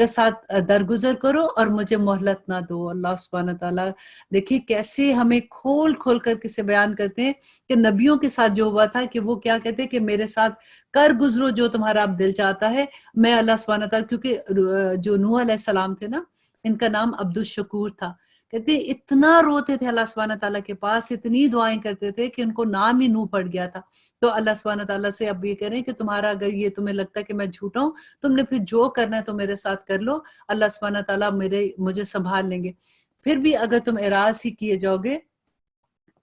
A: ساتھ درگزر کرو اور مجھے مہلت نہ دو. اللہ سبحانہ تعالیٰ دیکھیے کیسے ہمیں کھول کھول کر کسے بیان کرتے ہیں کہ نبیوں کے ساتھ جو ہوا تھا کہ وہ کیا کہتے ہیں کہ میرے ساتھ کر گزرو جو تمہارا اب دل چاہتا ہے. میں اللہ سبحانہ تعالیٰ، کیونکہ جو نوح علیہ السلام تھے نا، ان کا نام عبد الشکور تھا، کہتے اتنا روتے تھے اللہ سبحانہ تعالیٰ کے پاس، اتنی دعائیں کرتے تھے کہ ان کو نام ہی نوح پڑ گیا تھا. تو اللہ سبحانہ تعالیٰ سے اب یہ کہہ رہے ہیں کہ تمہارا اگر یہ تمہیں لگتا ہے کہ میں جھوٹا ہوں، تم نے پھر جو کرنا ہے تو میرے ساتھ کر لو، اللہ سبحانہ تعالیٰ مجھے سنبھال لیں گے. پھر بھی اگر تم اعراض ہی کیے جاؤ گے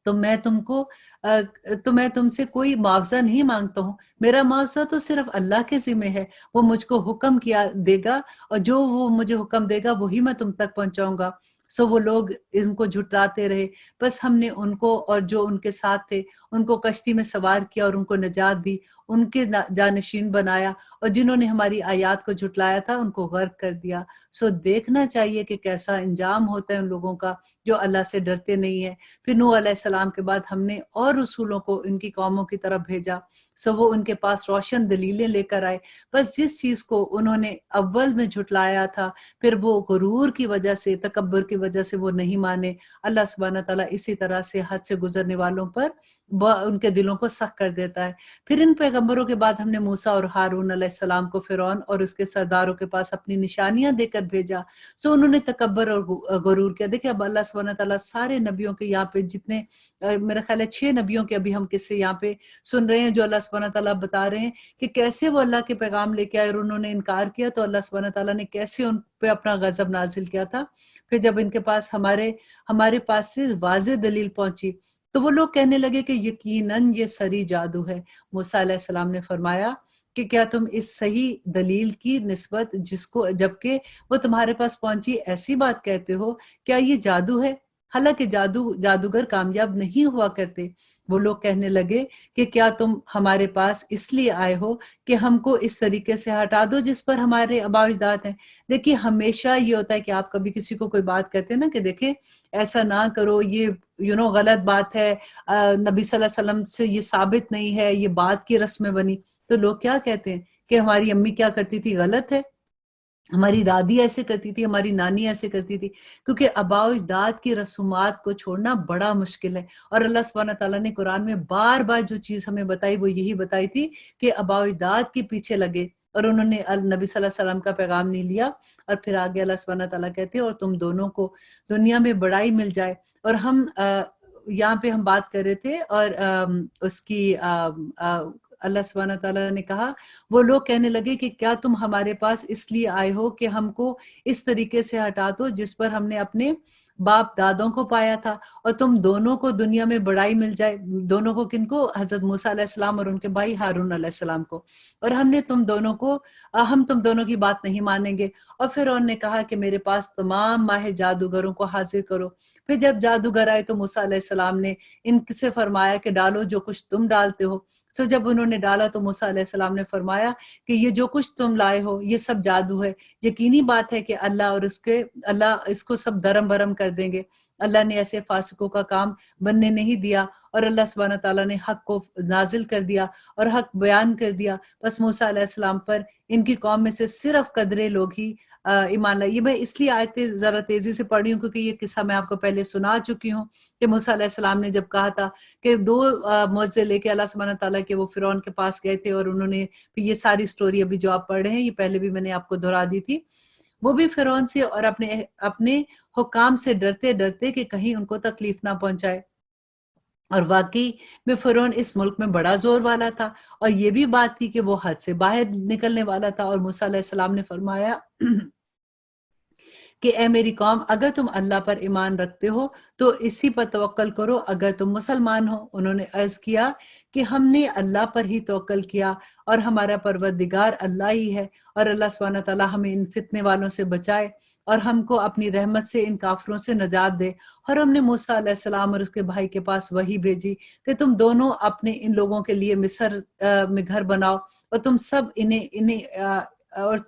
A: تو میں تم سے کوئی معاوضہ نہیں مانگتا ہوں. میرا معاوضہ تو صرف اللہ کے ذمہ ہے، وہ مجھ کو حکم کیا دے گا اور جو وہ مجھے حکم دے گا وہی میں تم تک پہنچاؤں گا. سو وہ لوگ ان کو جھٹلاتے رہے، بس ہم نے ان کو اور جو ان کے ساتھ تھے ان کو کشتی میں سوار کیا اور ان کو نجات دی ان کے جانشین بنایا، اور جنہوں نے ہماری آیات کو جھٹلایا تھا ان کو غرق کر دیا۔ سو دیکھنا چاہیے کہ کیسا انجام ہوتا ہے ان لوگوں کا جو اللہ سے ڈرتے نہیں ہیں۔ پھر نوح علیہ السلام کے بعد ہم نے اور رسولوں کو ان کی قوموں کی طرف بھیجا، سو وہ ان کے پاس روشن دلیلیں لے کر آئے۔ بس جس چیز کو انہوں نے اول میں جھٹلایا تھا، پھر وہ غرور کی وجہ سے، تکبر کی وجہ سے وہ نہیں مانے، اللہ سبحانہ تعالیٰ اسی طرح سے حد سے گزرنے والوں پر ان کے دلوں کو سخت کر دیتا ہے۔ پھر ان پیغمبروں کے بعد ہم نے موسیٰ اور ہارون علیہ السلام کو فرعون اور اس کے سرداروں کے پاس اپنی نشانیاں دے کر بھیجا، سو انہوں نے تکبر اور غرور کیا۔ دیکھیں اب اللہ سبحانہ تعالیٰ سارے نبیوں کے یہاں پہ جتنے میرا خیال ہے 6 نبیوں کے ابھی ہم قصے یہاں پہ سن رہے ہیں، جو اللہ سبحانہ تعالیٰ بتا رہے ہیں کہ کیسے وہ اللہ کے پیغام لے کے آئے اور انہوں نے انکار کیا، تو اللہ سبحانہ تعالیٰ نے کیسے ان پہ اپنا غضب نازل کیا تھا۔ پھر جب ان کے پاس ہمارے پاس سے واضح دلیل پہنچی تو وہ لوگ کہنے لگے کہ یقیناً یہ سری جادو ہے۔ موسیٰ علیہ السلام نے فرمایا کہ کیا تم اس صحیح دلیل کی نسبت جبکہ وہ تمہارے پاس پہنچی ایسی بات کہتے ہو؟ کیا یہ جادو ہے؟ حالانکہ جادوگر کامیاب نہیں ہوا کرتے۔ وہ لوگ کہنے لگے کہ کیا تم ہمارے پاس اس لیے آئے ہو کہ ہم کو اس طریقے سے ہٹا دو جس پر ہمارے آباء و اجداد ہیں۔ دیکھیے ہمیشہ یہ ہوتا ہے کہ آپ کبھی کسی کو کوئی بات کہتے ہیں نا کہ دیکھیں ایسا نہ کرو، یہ غلط بات ہے، نبی صلی اللہ علیہ وسلم سے یہ ثابت نہیں ہے، یہ بات کی رسم بنی، تو لوگ کیا کہتے ہیں کہ ہماری امی کیا کرتی تھی غلط ہے، ہماری دادی ایسے کرتی تھی، ہماری نانی ایسے کرتی تھی، کیونکہ آباء و اجداد کی رسومات کو چھوڑنا بڑا مشکل ہے۔ اور اللہ سبحانہ تعالیٰ نے قرآن میں بار بار جو چیز ہمیں بتائی وہ یہی بتائی تھی کہ آباء و اجداد کے پیچھے لگے اور انہوں نے نبی صلی اللہ علیہ وسلم کا پیغام نہیں لیا۔ اور پھر آگے اللہ سبحانہ تعالیٰ کہتے ہیں اور تم دونوں کو دنیا میں بڑائی مل جائے۔ اور ہم یہاں پہ ہم بات کر رہے تھے اور اس کی اللہ سبحانہ تعالیٰ نے کہا وہ لوگ کہنے لگے کہ کیا تم ہمارے پاس اس لیے آئے ہو کہ ہم کو اس طریقے سے ہٹا دو جس پر ہم نے اپنے باپ دادوں کو پایا تھا، اور تم دونوں کو دنیا میں بڑائی مل جائے۔ دونوں کو کن کو؟ حضرت موسیٰ علیہ السلام اور ان کے بھائی ہارون علیہ السلام کو۔ اور ہم تم دونوں کی بات نہیں مانیں گے۔ اور پھر انہوں نے کہا کہ میرے پاس تمام ماہر جادوگروں کو حاضر کرو۔ پھر جب جادوگر آئے تو موسیٰ علیہ السلام نے ان سے فرمایا کہ ڈالو جو کچھ تم ڈالتے ہو۔ سو جب انہوں نے ڈالا تو موسیٰ علیہ السلام نے فرمایا کہ یہ جو کچھ تم لائے ہو یہ سب جادو ہے، یقینی بات ہے کہ اللہ اس کو سب درم برم کر دیں گے۔ اللہ نے ایسے فاسقوں کا کام بننے نہیں دیا، اور اللہ سبحانہ تعالیٰ نے حق کو نازل کر دیا اور حق بیان کر دیا۔ بس موسیٰ علیہ السلام پر ان کی قوم میں سے صرف قدرے لوگ ہی ایمان لائے۔ یہ میں اس لیے آیتیں ذرا تیزی سے پڑھ رہی ہوں کیونکہ یہ قصہ میں آپ کو پہلے سنا چکی ہوں کہ موسیٰ علیہ السلام نے جب کہا تھا کہ 2 معجزے لے کے اللہ سبحانہ تعالیٰ کے وہ فرعون کے پاس گئے تھے، اور انہوں نے پھر یہ ساری سٹوری ابھی جو آپ پڑھ رہے ہیں یہ پہلے بھی میں نے آپ کو دہرا دی تھی، وہ بھی فرعون سے اور اپنے حکام سے ڈرتے ڈرتے کہ کہیں ان کو تکلیف نہ پہنچائے۔ اور واقعی میں فرعون اس ملک میں بڑا زور والا تھا، اور یہ بھی بات تھی کہ وہ حد سے باہر نکلنے والا تھا۔ اور موسیٰ علیہ السلام نے فرمایا کہ اے میری قوم اگر تم اللہ پر ایمان رکھتے ہو تو اسی پر توکل کرو اگر تم مسلمان ہو۔ انہوں نے عرض کیا کہ ہم نے اللہ پر ہی توکل کیا اور ہمارا پروردگار اللہ ہی ہے، اور اللہ سبحانہ تعالیٰ ہمیں ان فتنے والوں سے بچائے اور ہم کو اپنی رحمت سے ان کافروں سے نجات دے۔ اور ہم نے موسیٰ علیہ السلام اور اس کے بھائی کے پاس وحی بھیجی کہ تم دونوں اپنے ان لوگوں کے لیے مصر میں گھر بناؤ، اور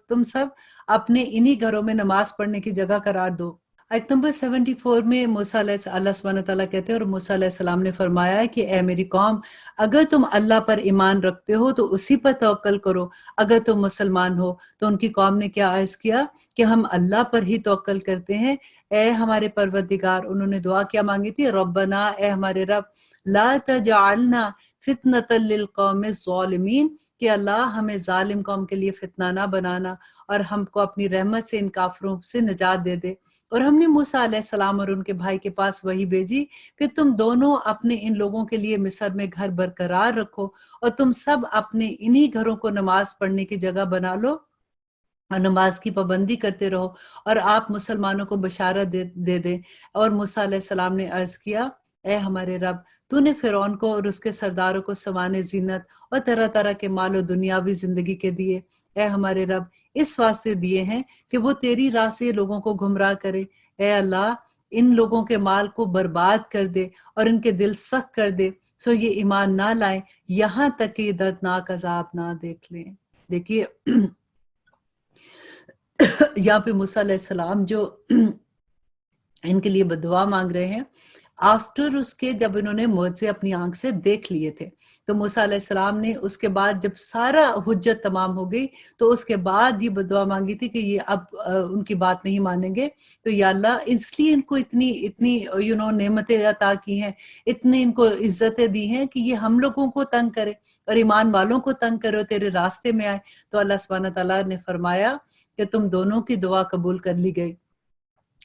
A: تم سب اپنے انہی گھروں میں نماز پڑھنے کی جگہ قرار دو۔ آیت نمبر 74 میں اللہ سبحانہ تعالیٰ کہتے ہیں اور موسیٰ علیہ السلام نے فرمایا کہ اے میری قوم اگر تم اللہ پر ایمان رکھتے ہو تو اسی پر توکل کرو اگر تم مسلمان ہو۔ تو ان کی قوم نے کیا عرض کیا کہ ہم اللہ پر ہی توکل کرتے ہیں، اے ہمارے پروردگار۔ انہوں نے دعا کیا مانگی تھی، ربنا اے ہمارے رب لا تجعلنا فتنة للقوم الظالمین، کہ اللہ ہمیں ظالم قوم کے لیے فتنہ نہ بنانا اور ہم کو اپنی رحمت سے ان کافروں سے نجات دے دے۔ اور ہم نے موسیٰ علیہ السلام اور ان کے بھائی کے پاس وہی بھیجی کہ تم دونوں اپنے ان لوگوں کے لیے مصر میں گھر برقرار رکھو اور تم سب اپنے انہی گھروں کو نماز پڑھنے کی جگہ بنا لو اور نماز کی پابندی کرتے رہو، اور آپ مسلمانوں کو بشارت دے دیں۔ اور موسیٰ علیہ السلام نے عرض کیا اے ہمارے رب تو نے فرعون کو اور اس کے سرداروں کو سوانح زینت اور طرح طرح کے مال و دنیاوی زندگی کے دیے، اے ہمارے رب اس واسطے دیے ہیں کہ وہ تیری راہ سے لوگوں کو گمراہ کرے۔ اے اللہ ان لوگوں کے مال کو برباد کر دے اور ان کے دل سخت کر دے۔ سو یہ ایمان نہ لائیں یہاں تک کہ دردناک عذاب نہ دیکھ لیں. دیکھیے یہاں پہ موسیٰ علیہ السلام جو ان کے لیے بدعا مانگ رہے ہیں، آفٹر اس کے جب انہوں نے معجزے اپنی آنکھ سے دیکھ لیے تھے، تو موسیٰ علیہ السلام نے اس کے بعد جب سارا حجت تمام ہو گئی تو اس کے بعد یہ بدعا مانگی تھی کہ یہ اب ان کی بات نہیں مانیں گے. تو یا اللہ اس لیے ان کو اتنی نعمتیں عطا کی ہیں، اتنی ان کو عزتیں دی ہیں کہ یہ ہم لوگوں کو تنگ کرے اور ایمان والوں کو تنگ کرے اور تیرے راستے میں آئے. تو اللہ سبحانہ تعالیٰ نے فرمایا کہ تم دونوں کی دعا قبول کر لی گئی،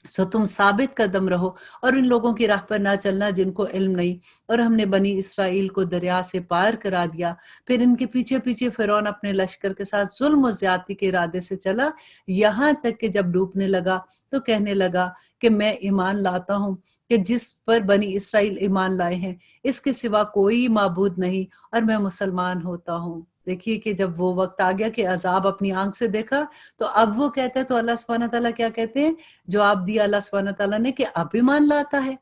A: سو تم ثابت قدم رہو اور ان لوگوں کی راہ پر نہ چلنا جن کو علم نہیں. اور ہم نے بنی اسرائیل کو دریا سے پار کرا دیا، پھر ان کے پیچھے پیچھے فرعون اپنے لشکر کے ساتھ ظلم و زیادتی کے ارادے سے چلا، یہاں تک کہ جب ڈوبنے لگا تو کہنے لگا کہ میں ایمان لاتا ہوں کہ جس پر بنی اسرائیل ایمان لائے ہیں اس کے سوا کوئی معبود نہیں اور میں مسلمان ہوتا ہوں. دیکھیے کہ جب وہ وقت آ گیا کہ عذاب اپنی آنکھ سے دیکھا تو اب وہ کہتا ہے، تو اللہ سبحانہ تعالیٰ کیا کہتے ہیں؟ جواب دیا اللہ سبحانہ تعالیٰ نے کہ اب ایمان لاتا ہے،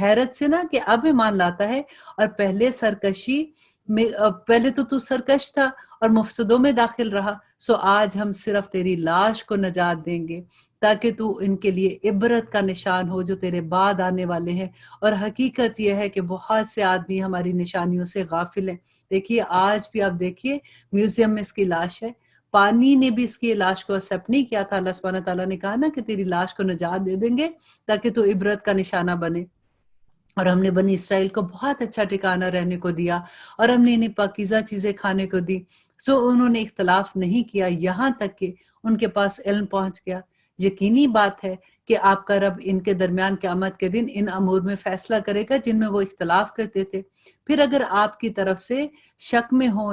A: حیرت سے نا کہ اب ایمان لاتا ہے. اور پہلے سرکشی میں پہلے تو سرکش تھا اور مفسدوں میں داخل رہا، سو آج ہم صرف تیری لاش کو نجات دیں گے تاکہ تو ان کے لیے عبرت کا نشان ہو جو تیرے بعد آنے والے ہیں. اور حقیقت یہ ہے کہ بہت سے آدمی ہماری نشانیوں سے غافل ہیں. دیکھیے آج بھی آپ دیکھیے میوزیم میں اس کی لاش ہے، پانی نے بھی اس کی لاش کو ایکسپٹ نہیں کیا تھا. اللہ سبحانہ تعالیٰ نے کہا نا کہ تیری لاش کو نجات دے دیں گے تاکہ تو عبرت کا نشانہ بنے. اور ہم نے بنی اسرائیل کو بہت اچھا ٹھکانہ رہنے کو دیا اور ہم نے انہیں پاکیزہ چیزیں کھانے کو دی، سو انہوں نے اختلاف نہیں کیا یہاں تک کہ ان کے پاس علم پہنچ گیا. یقینی بات ہے کہ آپ کا رب ان کے درمیان قیامت کے دن ان امور میں فیصلہ کرے گا جن میں وہ اختلاف کرتے تھے. پھر اگر آپ کی طرف سے شک میں ہو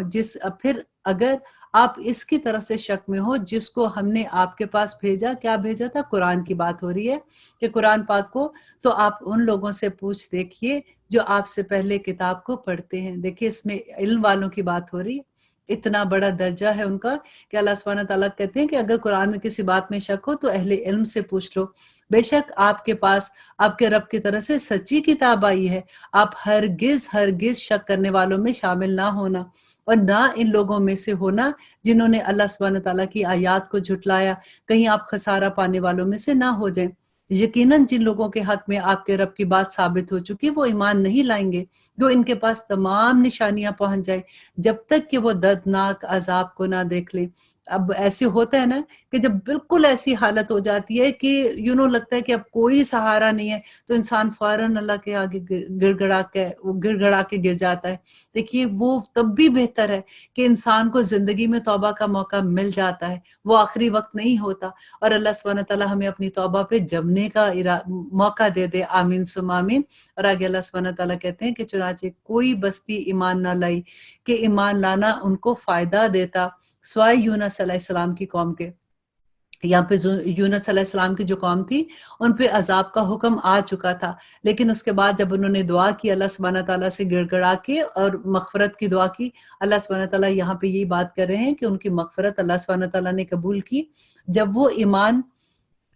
A: پھر اگر آپ اس کی طرف سے شک میں ہو جس کو ہم نے آپ کے پاس بھیجا، کیا بھیجا تھا؟ قرآن کی بات ہو رہی ہے کہ قرآن پاک کو، تو آپ ان لوگوں سے پوچھ دیکھیے جو آپ سے پہلے کتاب کو پڑھتے ہیں. دیکھیے اس میں علم والوں کی بات ہو رہی ہے، اتنا بڑا درجہ ہے ان کا کہ اللہ سبحانہ تعالیٰ کہتے ہیں کہ اگر قرآن میں کسی بات میں شک ہو تو اہل علم سے پوچھ لو. بے شک آپ کے پاس آپ کے رب کی طرف سے سچی کتاب آئی ہے، آپ ہرگز شک کرنے والوں میں شامل نہ ہونا اور نہ ان لوگوں میں سے ہونا جنہوں نے اللہ سبحانہ تعالیٰ کی آیات کو جھٹلایا، کہیں آپ خسارہ پانے والوں میں سے نہ ہو جائیں. یقیناً جن لوگوں کے حق میں آپ کے رب کی بات ثابت ہو چکی وہ ایمان نہیں لائیں گے جو ان کے پاس تمام نشانیاں پہنچ جائیں جب تک کہ وہ دردناک عذاب کو نہ دیکھ لیں. اب ایسے ہوتا ہے نا کہ جب بالکل ایسی حالت ہو جاتی ہے کہ لگتا ہے کہ اب کوئی سہارا نہیں ہے تو انسان فوراً اللہ کے آگے گڑ گڑا کے گر جاتا ہے. دیکھیے وہ تب بھی بہتر ہے کہ انسان کو زندگی میں توبہ کا موقع مل جاتا ہے، وہ آخری وقت نہیں ہوتا اور اللہ سبحانہ تعالیٰ ہمیں اپنی توبہ پہ جمنے کا موقع دے دے. آمین ثم آمین. اور آگے اللہ سبحانہ تعالیٰ کہتے ہیں کہ چنانچہ کوئی بستی ایمان نہ لائی کہ ایمان لانا ان کو فائدہ دیتا سوائے یونس علیہ السلام کی قوم کے. یہاں پہ یونس علیہ السلام کی جو قوم تھی ان پہ عذاب کا حکم آ چکا تھا، لیکن اس کے بعد جب انہوں نے دعا کی اللہ سبحانہ تعالیٰ سے گڑ گڑا کے اور مغفرت کی دعا کی، اللہ سبحانہ تعالیٰ یہاں پہ یہی بات کر رہے ہیں کہ ان کی مغفرت اللہ سبحانہ تعالیٰ نے قبول کی. جب وہ ایمان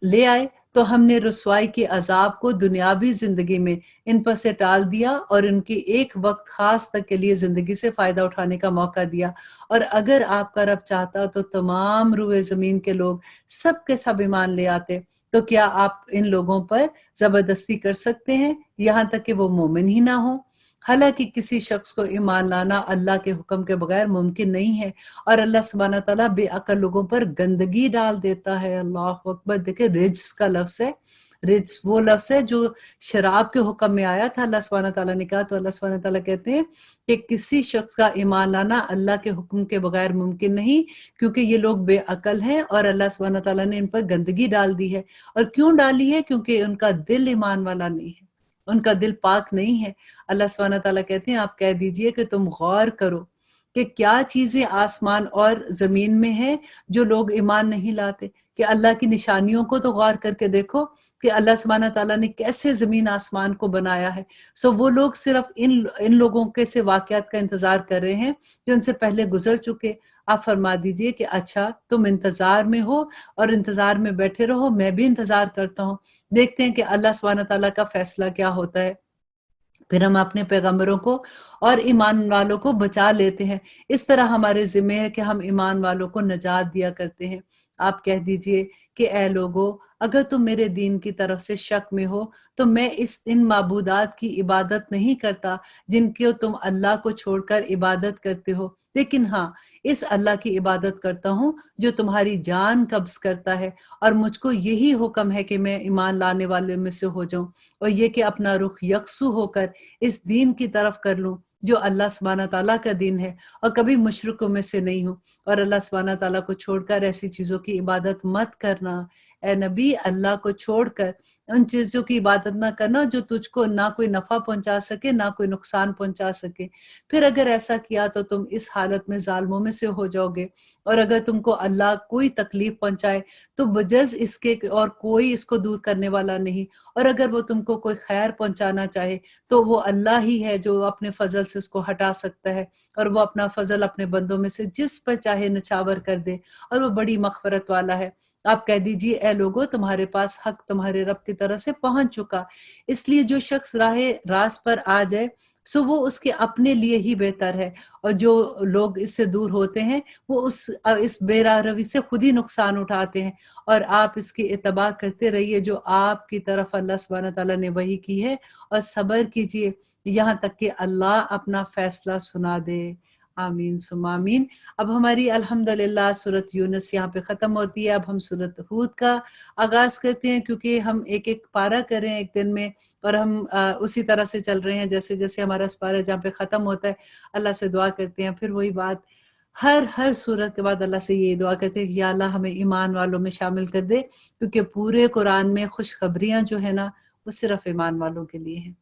A: لے آئے تو ہم نے رسوائی کے عذاب کو دنیاوی زندگی میں ان پر سے ٹال دیا اور ان کی ایک وقت خاص تک کے لیے زندگی سے فائدہ اٹھانے کا موقع دیا. اور اگر آپ کا رب چاہتا تو تمام روئے زمین کے لوگ سب کے سب ایمان لے آتے. تو کیا آپ ان لوگوں پر زبردستی کر سکتے ہیں یہاں تک کہ وہ مومن ہی نہ ہوں؟ حالانکہ کسی شخص کو ایمان لانا اللہ کے حکم کے بغیر ممکن نہیں ہے اور اللہ سبحانہ تعالیٰ بے عقل لوگوں پر گندگی ڈال دیتا ہے. اللہ اکبر. دیکھیں رجس کا لفظ ہے، رجس وہ لفظ ہے جو شراب کے حکم میں آیا تھا. اللہ سبحانہ تعالیٰ نے کہا تو اللہ سبحانہ تعالیٰ کہتے ہیں کہ کسی شخص کا ایمان لانا اللہ کے حکم کے بغیر ممکن نہیں کیونکہ یہ لوگ بے عقل ہیں اور اللہ سبحانہ تعالیٰ نے ان پر گندگی ڈال دی ہے. اور کیوں ڈالی ہے؟ کیونکہ ان کا دل ایمان والا نہیں ہے، ان کا دل پاک نہیں ہے. اللہ سبحانہ تعالیٰ کہتے ہیں آپ کہہ دیجئے کہ تم غور کرو کہ کیا چیزیں آسمان اور زمین میں ہیں جو لوگ ایمان نہیں لاتے، کہ اللہ کی نشانیوں کو تو غور کر کے دیکھو کہ اللہ سبحانہ تعالیٰ نے کیسے زمین آسمان کو بنایا ہے. سو وہ لوگ صرف ان لوگوں کے سے واقعات کا انتظار کر رہے ہیں جو ان سے پہلے گزر چکے. آپ فرما دیجئے کہ اچھا تم انتظار میں ہو اور انتظار میں بیٹھے رہو، میں بھی انتظار کرتا ہوں، دیکھتے ہیں کہ اللہ سبحانہ تعالیٰ کا فیصلہ کیا ہوتا ہے. फिर हम अपने पैगंबरों को और ईमान वालों को बचा लेते हैं। इस तरह हमारे ज़िम्मे है कि हम ईमान वालों को निजात दिया करते हैं। आप कह दीजिए कि ऐ लोगों, अगर तुम मेरे दीन की तरफ से शक में हो, तो मैं इन माबूदात की इबादत नहीं करता जिनकी तुम अल्लाह को छोड़कर इबादत करते हो, लेकिन हाँ, इस अल्लाह की इबादत करता हूँ जो तुम्हारी जान कब्ज़ करता है, और मुझको यही हुक्म है कि मैं ईमान लाने वालों में से हो जाऊँ, और ये कि अपना रुख यकसू होकर इस दीन की तरफ कर लूं जो अल्लाह सुब्हाना ताला का दीन है, और कभी मुशरिकों में से नहीं हूं। और अल्लाह सुब्हाना ताला को छोड़कर ऐसी चीजों की इबादत मत करना। ए नबी, अल्लाह को छोड़कर उन चीजों की इबादत ना करना जो तुझको ना कोई नफा पहुंचा सके ना कोई नुकसान पहुंचा सके। फिर अगर ऐसा किया तो तुम इस हालत में जालिमों में से हो जाओगे। और अगर तुमको अल्लाह कोई तकलीफ पहुंचाए तो बजज इसके और कोई इसको दूर करने वाला नहीं। और अगर वो तुमको कोई खैर पहुंचाना चाहे तो वो अल्लाह ही है जो अपने फजल से उसको हटा सकता है, और वो अपना फजल अपने बंदों में से जिस पर चाहे निछावर कर दे, और वो बड़ी मग़फ़िरत वाला है। आप कह दीजिए, ऐ लोगों, तुम्हारे पास हक तुम्हारे रब की तरफ से पहुंच चुका, इसलिए जो शख्स राहे रास्त पर आ जाए सो वो उसके अपने लिए ही बेहतर है, और जो लोग इससे दूर होते हैं वो इस बेरारवी से खुद ही नुकसान उठाते हैं। और आप इसकी इत्तबा करते रहिए जो आपकी तरफ अल्लाह सुब्हाना ताला ने वही की है, और सब्र कीजिए यहाँ तक कि अल्लाह अपना फैसला सुना दे। आमीन सुम्मा आमीन। अब हमारी अल्हम्दुलिल्लाह सूरत यूनुस यहाँ पे ख़त्म होती है। अब हम सूरत हूद का आगाज़ करते हैं, क्योंकि हम एक एक पारा कर रहे हैं एक दिन में, और हम उसी तरह से चल रहे हैं जैसे जैसे हमारा पारा जहाँ पे ख़त्म होता है। अल्लाह से दुआ करते हैं, फिर वही बात हर सूरत के बाद अल्लाह से ये दुआ करते हैं कि या अल्लाह हमें ईमान वालों में शामिल कर दे, क्योंकि पूरे कुरान में खुशखबरियाँ जो है ना वो सिर्फ ईमान वालों के लिए हैं,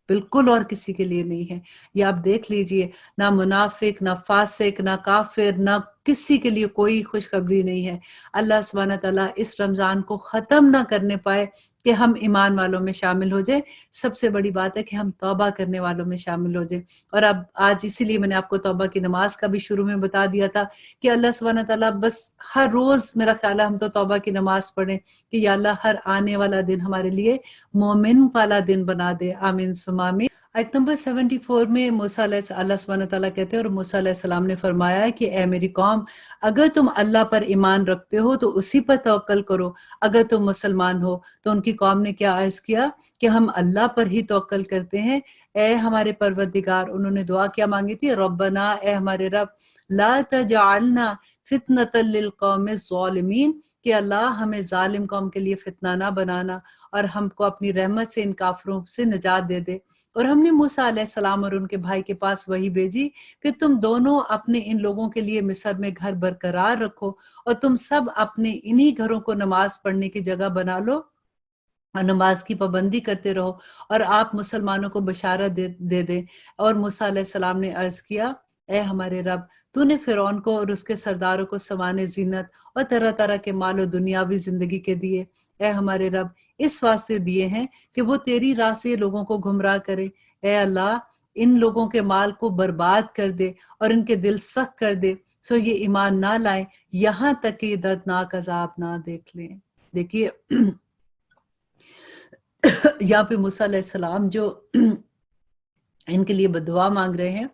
A: बिल्कुल और किसी के लिए नहीं है। ये आप देख लीजिए, ना मुनाफिक, ना फासिक, ना काफिर, ना किसी के लिए कोई खुशखबरी नहीं है। अल्लाह सुब्हाना ताला इस रमज़ान को ख़त्म ना करने पाए कि हम ईमान वालों में शामिल हो जाएँ। सबसे बड़ी बात है कि हम तौबा करने वालों में शामिल हो जाएँ। और अब आज इसीलिए मैंने आपको तौबा की नमाज़ का भी शुरू में बता दिया था कि अल्लाह सुब्हाना ताला बस हर रोज़, मेरा ख़्याल है, हम तो तौबा की नमाज़ पढ़ें कि या अल्लाह हर आने वाला दिन हमारे लिए मोमिन वाला दिन बना दे। आमीन सुम्मा आमीन। आयत नंबर 74 में अल्लाह सुब्हानहू व तआला कहते हैं, और मूसा अलैहि सलाम ने फरमाया है कि ए मेरी कौम, अगर तुम अल्लाह पर ईमान रखते हो तो उसी पर तवक्कल करो। अगर तुम मुसलमान हो तो उनकी कौम ने क्या अर्ज किया कि हम अल्लाह पर ही तवक्कल करते हैं। ए हमारे परवरदिगार, उन्होंने दुआ क्या मांगी थी, रब्बना, ए हमारे रब, ला तजअलना फितनतल लिल कौमिज़ ज़ालिमीन, कि अल्लाह हमें जालिम कौम के लिए फितना ना बनाना, और हमको अपनी रहमत से इन काफिरों से निजात दे दे। और हमने मूसा अलैहिस्सलाम और उनके भाई के पास वही भेजी कि तुम दोनों अपने इन लोगों के लिए मिस्र में घर बरकरार रखो, और तुम सब अपने इन्हीं घरों को नमाज पढ़ने की जगह बना लो और नमाज की पाबंदी करते रहो, और आप मुसलमानों को बशारत दे दे। और मूसा अलैहिस्सलाम ने अर्ज किया, ए हमारे रब, तूने फिरौन को और उसके सरदारों को सवाने जीनत और तरह तरह के मालो दुनियावी जिंदगी के दिए। ए हमारे रब, इस वास्ते दिए हैं कि वो तेरी राह से लोगों को गुमराह करे। ए अल्लाह, इन लोगों के माल को बर्बाद कर दे और इनके दिल सख्त कर दे, सो ये ईमान ना लाए यहाँ तक कि दर्दनाक अजाब ना देख लें। देखिए यहाँ पे मूसा अलैहिस्सलाम जो इनके लिए बदुआ मांग रहे हैं,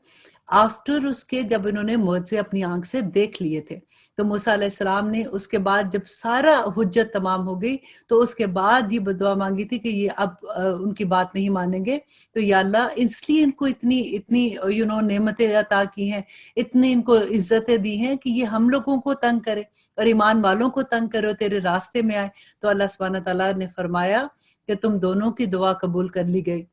A: आफ्टर उसके जब इन्होंने मुझसे अपनी आंख से देख लिए थे, तो मूसा अलैहिस्सलाम ने उसके बाद जब सारा हुज्जत तमाम हो गई तो उसके बाद ये बदुआ मांगी थी कि ये अब उनकी बात नहीं मानेंगे। तो या अल्लाह, इसलिए इनको इतनी इतनी नेमतें अता की हैं, इतनी इनको इज्जतें दी हैं कि ये हम लोगों को तंग करे और ईमान वालों को तंग करे और तेरे रास्ते में आए। तो अल्लाह सुब्हाना तआला ने फरमाया कि तुम दोनों की दुआ कबूल कर ली गई,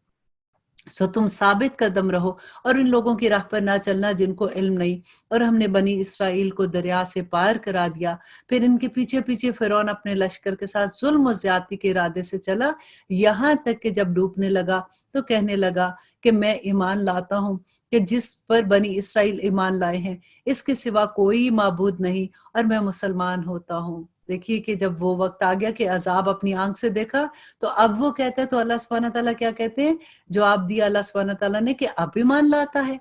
A: सो तुम साबित कदम रहो और इन लोगों की राह पर ना चलना जिनको इल्म नहीं। और हमने बनी इसराइल को दरिया से पार करा दिया, फिर इनके पीछे पीछे फिरौन अपने लश्कर के साथ जुल्म और ज्यादती के इरादे से चला, यहाँ तक कि जब डूबने लगा तो कहने लगा कि मैं ईमान लाता हूँ कि जिस पर बनी इसराइल ईमान लाए हैं, इसके सिवा कोई माबूद नहीं, और मैं मुसलमान होता हूँ। देखिए कि जब वो वक्त आ गया कि अजाब अपनी आंख से देखा, तो अब वो कहता है, तो अल्लाह सुब्हाना तआला क्या कहते हैं, जवाब दिया अल्लाह सुब्हाना तआला ने कि अब ईमान लाता है।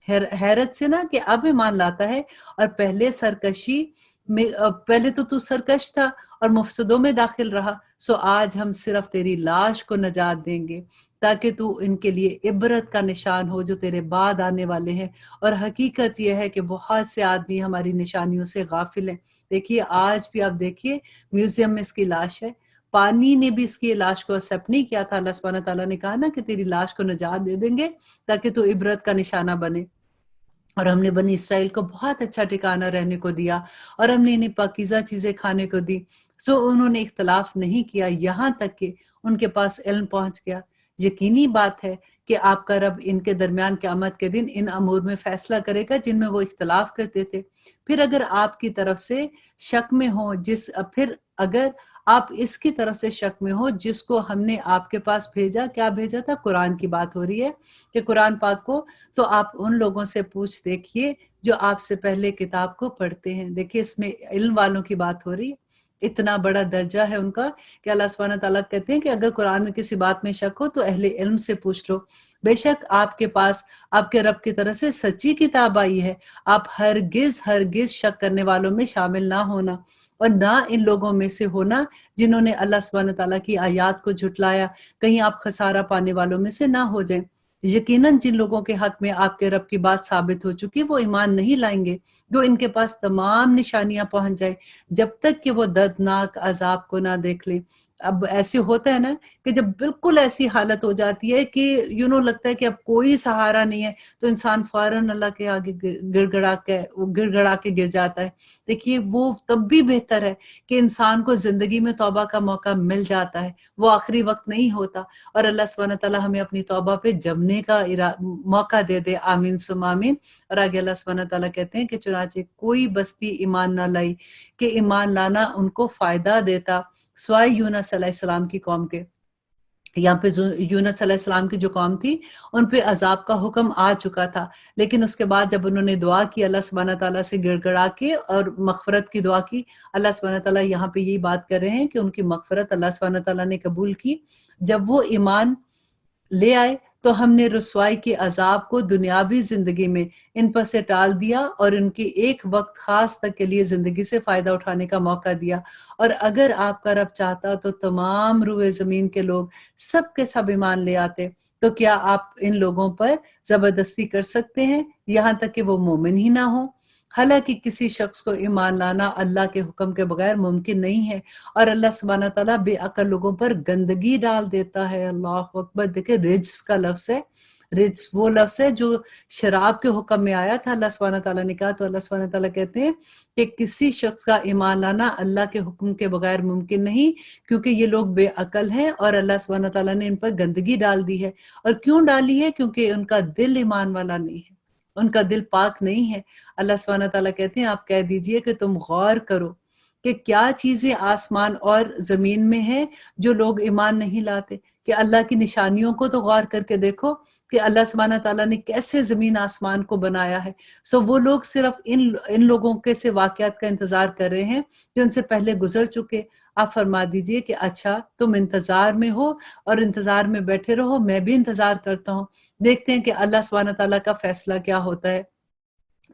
A: हैरत से ना कि अब ईमान लाता है, और पहले सरकशी में पहले तो तू सरकश था اور مفسدوں میں داخل رہا، سو آج ہم صرف تیری لاش کو نجات دیں گے تاکہ تو ان کے لیے عبرت کا نشان ہو جو تیرے بعد آنے والے ہیں۔ اور حقیقت یہ ہے کہ بہت سے آدمی ہماری نشانیوں سے غافل ہیں۔ دیکھیے آج بھی آپ دیکھیے میوزیم میں اس کی لاش ہے، پانی نے بھی اس کی لاش کو ایکسیپٹ نہیں کیا تھا۔ اللہ سبحانہ تعالیٰ نے کہا نا کہ تیری لاش کو نجات دے دیں گے تاکہ تو عبرت کا نشانہ بنے، اور ہم نے بنی اسرائیل کو بہت اچھا ٹھکانہ رہنے کو دیا، اور ہم نے انہیں پاکیزہ چیزیں کھانے کو دی، سو انہوں نے اختلاف نہیں کیا یہاں تک کہ ان کے پاس علم پہنچ گیا۔ یقینی بات ہے کہ آپ کا رب ان کے درمیان قیامت کے دن ان امور میں فیصلہ کرے گا جن میں وہ اختلاف کرتے تھے۔ پھر اگر آپ کی طرف سے شک میں ہو پھر اگر آپ اس کی طرف سے شک میں ہو جس کو ہم نے آپ کے پاس بھیجا، کیا بھیجا تھا؟ قرآن کی بات ہو رہی ہے کہ قرآن پاک کو، تو آپ ان لوگوں سے پوچھ دیکھیے جو آپ سے پہلے کتاب کو پڑھتے ہیں۔ دیکھیے اس میں علم والوں کی بات ہو رہی ہے، اتنا بڑا درجہ ہے ان کا کہ اللہ سبحانہ تعالیٰ کہتے ہیں کہ اگر قرآن میں کسی بات میں شک ہو تو اہل علم سے پوچھ لو۔ بے شک آپ کے پاس آپ کے رب کی طرف سے سچی کتاب آئی ہے، آپ ہرگز شک کرنے والوں میں شامل نہ ہونا، اور نہ ان لوگوں میں سے ہونا جنہوں نے اللہ سبحانہ تعالیٰ کی آیات کو جھٹلایا، کہیں آپ خسارہ پانے والوں میں سے نہ ہو جائیں۔ یقیناً جن لوگوں کے حق میں آپ کے رب کی بات ثابت ہو چکی وہ ایمان نہیں لائیں گے، جو ان کے پاس تمام نشانیاں پہنچ جائیں جب تک کہ وہ دردناک عذاب کو نہ دیکھ لیں۔ اب ایسے ہوتا ہے نا کہ جب بالکل ایسی حالت ہو جاتی ہے کہ لگتا ہے کہ اب کوئی سہارا نہیں ہے، تو انسان فوراً اللہ کے آگے گڑ گڑا کے گر جاتا ہے۔ دیکھیے وہ تب بھی بہتر ہے کہ انسان کو زندگی میں توبہ کا موقع مل جاتا ہے، وہ آخری وقت نہیں ہوتا، اور اللہ سبحانہ تعالیٰ ہمیں اپنی توبہ پہ جمنے کا موقع دے دے، آمین ثم آمین۔ اور آگے اللہ سبحانہ تعالیٰ کہتے ہیں کہ چنانچہ کوئی بستی ایمان نہ لائی کہ ایمان لانا ان کو فائدہ دیتا سوائے یونس علیہ السلام کی قوم کے۔ یہاں پہ یونس علیہ السلام کی جو قوم تھی ان پہ عذاب کا حکم آ چکا تھا، لیکن اس کے بعد جب انہوں نے دعا کی اللہ سبحانہ تعالیٰ سے گڑ گڑا کے اور مغفرت کی دعا کی، اللہ سبحانہ تعالیٰ یہاں پہ یہی بات کر رہے ہیں کہ ان کی مغفرت اللہ سبحانہ تعالیٰ نے قبول کی۔ جب وہ ایمان لے آئے تو ہم نے رسوائی کے عذاب کو دنیاوی زندگی میں ان پر سے ٹال دیا اور ان کی ایک وقت خاص تک کے لیے زندگی سے فائدہ اٹھانے کا موقع دیا، اور اگر آپ کا رب چاہتا تو تمام روئے زمین کے لوگ سب کے سب ایمان لے آتے، تو کیا آپ ان لوگوں پر زبردستی کر سکتے ہیں یہاں تک کہ وہ مومن ہی نہ ہوں؟ حالانکہ کسی شخص کو ایمان لانا اللہ کے حکم کے بغیر ممکن نہیں ہے، اور اللہ سبحانہ تعالیٰ بے عقل لوگوں پر گندگی ڈال دیتا ہے۔ اللہ اکبر! دیکھیں رجس کا لفظ ہے، رجس وہ لفظ ہے جو شراب کے حکم میں آیا تھا، اللہ سبحانہ تعالیٰ نے کہا، تو اللہ سبحانہ تعالیٰ کہتے ہیں کہ کسی شخص کا ایمان لانا اللہ کے حکم کے بغیر ممکن نہیں، کیونکہ یہ لوگ بے عقل ہیں اور اللہ سبحانہ تعالیٰ نے ان پر گندگی ڈال دی ہے۔ اور کیوں ڈالی ہے؟ کیونکہ ان کا دل ایمان والا نہیں ہے، ان کا دل پاک نہیں ہے۔ اللہ سبحانہ تعالیٰ کہتے ہیں آپ کہہ دیجئے کہ تم غور کرو کہ کیا چیزیں آسمان اور زمین میں ہیں جو لوگ ایمان نہیں لاتے، کہ اللہ کی نشانیوں کو تو غور کر کے دیکھو کہ اللہ سبحانہ تعالیٰ نے کیسے زمین آسمان کو بنایا ہے۔ سو وہ لوگ صرف ان لوگوں کے سے واقعات کا انتظار کر رہے ہیں جو ان سے پہلے گزر چکے۔ آپ فرما دیجئے کہ اچھا تم انتظار میں ہو اور انتظار میں بیٹھے رہو، میں بھی انتظار کرتا ہوں، دیکھتے ہیں کہ اللہ سبحانہ تعالیٰ کا فیصلہ کیا ہوتا ہے۔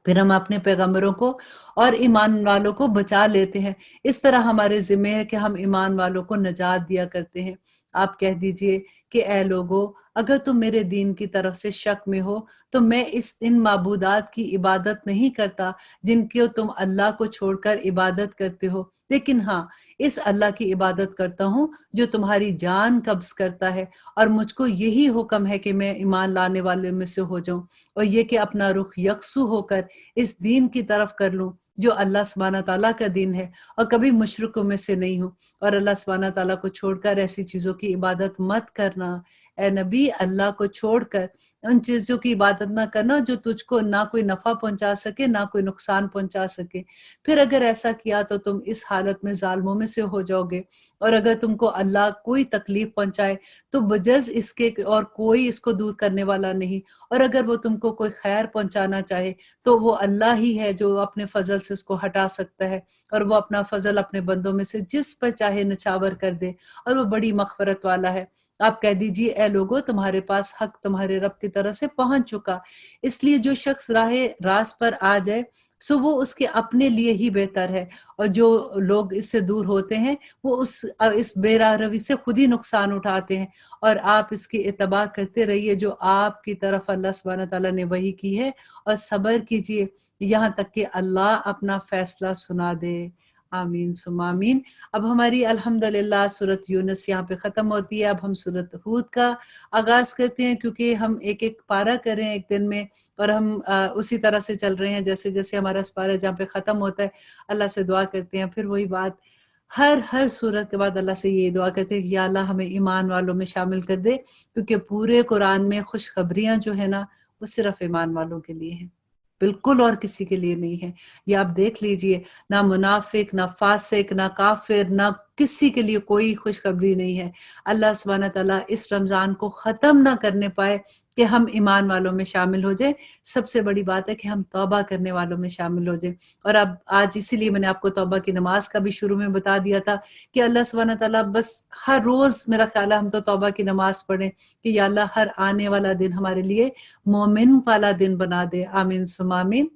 A: پھر ہم اپنے پیغمبروں کو اور ایمان والوں کو بچا لیتے ہیں۔ اس طرح ہمارے ذمہ ہے کہ ہم ایمان والوں کو نجات دیا کرتے ہیں۔ آپ کہہ دیجئے کہ اے لوگو، اگر تم میرے دین کی طرف سے شک میں ہو تو میں ان معبودات کی عبادت نہیں کرتا جن کی تم اللہ کو چھوڑ کر عبادت کرتے ہو، لیکن ہاں اس اللہ کی عبادت کرتا ہوں جو تمہاری جان قبض کرتا ہے، اور مجھ کو یہی حکم ہے کہ میں ایمان لانے والے میں سے ہو جاؤں، اور یہ کہ اپنا رخ یکسو ہو کر اس دین کی طرف کر لوں جو اللہ سبحانہ تعالیٰ کا دین ہے، اور کبھی مشرکوں میں سے نہیں ہوں۔ اور اللہ سبحانہ تعالیٰ کو چھوڑ کر ایسی چیزوں کی عبادت مت کرنا، اے نبی، اللہ کو چھوڑ کر ان چیزوں کی عبادت نہ کرنا جو تجھ کو نہ کوئی نفع پہنچا سکے نہ کوئی نقصان پہنچا سکے۔ پھر اگر ایسا کیا تو تم اس حالت میں ظالموں میں سے ہو جاؤ گے، اور اگر تم کو اللہ کوئی تکلیف پہنچائے تو بجز اس کے اور کوئی اس کو دور کرنے والا نہیں، اور اگر وہ تم کو کوئی خیر پہنچانا چاہے تو وہ اللہ ہی ہے جو اپنے فضل سے اس کو ہٹا سکتا ہے، اور وہ اپنا فضل اپنے بندوں میں سے جس پر چاہے نچھاور کر دے، اور وہ بڑی مغفرت والا ہے۔ آپ کہہ دیجئے اے لوگو، تمہارے پاس حق تمہارے رب کی طرف سے پہنچ چکا، اس لیے جو شخص راہ راست پر آ جائے سو وہ اس کے اپنے لیے ہی بہتر ہے، اور جو لوگ اس سے دور ہوتے ہیں وہ اس بے راہ روی سے خود ہی نقصان اٹھاتے ہیں، اور آپ اس کی اتباع کرتے رہیے جو آپ کی طرف اللہ سبحانہ تعالیٰ نے وحی کی ہے، اور صبر کیجئے یہاں تک کہ اللہ اپنا فیصلہ سنا دے۔ آمین ثم آمین۔ اب ہماری الحمدللہ سورۃ یونس یہاں پہ ختم ہوتی ہے۔ اب ہم سورۃ ہود کا آغاز کرتے ہیں، کیونکہ ہم ایک ایک پارہ کریں ایک دن میں، اور ہم اسی طرح سے چل رہے ہیں جیسے جیسے ہمارا سپارہ جہاں پہ ختم ہوتا ہے اللہ سے دعا کرتے ہیں۔ پھر وہی بات، ہر سورت کے بعد اللہ سے یہ دعا کرتے ہیں کہ یا اللہ ہمیں ایمان والوں میں شامل کر دے، کیونکہ پورے قرآن میں خوشخبریاں جو ہے نا وہ صرف ایمان والوں کے لیے ہیں، بالکل اور کسی کے لیے نہیں ہے۔ یہ آپ دیکھ لیجئے، نہ منافق، نہ فاسق، نہ کافر، نہ کسی کے لیے کوئی خوشخبری نہیں ہے۔ اللہ سبحانہ تعالیٰ اس رمضان کو ختم نہ کرنے پائے کہ ہم ایمان والوں میں شامل ہو جائیں۔ سب سے بڑی بات ہے کہ ہم توبہ کرنے والوں میں شامل ہو جائیں۔ اور اب آج اسی لیے میں نے آپ کو توبہ کی نماز کا بھی شروع میں بتا دیا تھا کہ اللہ سبحانہ تعالیٰ بس ہر روز میرا خیال ہے ہم تو توبہ کی نماز پڑھیں کہ یا اللہ ہر آنے والا دن ہمارے لیے مومن والا دن بنا دے۔ آمین ثم آمین۔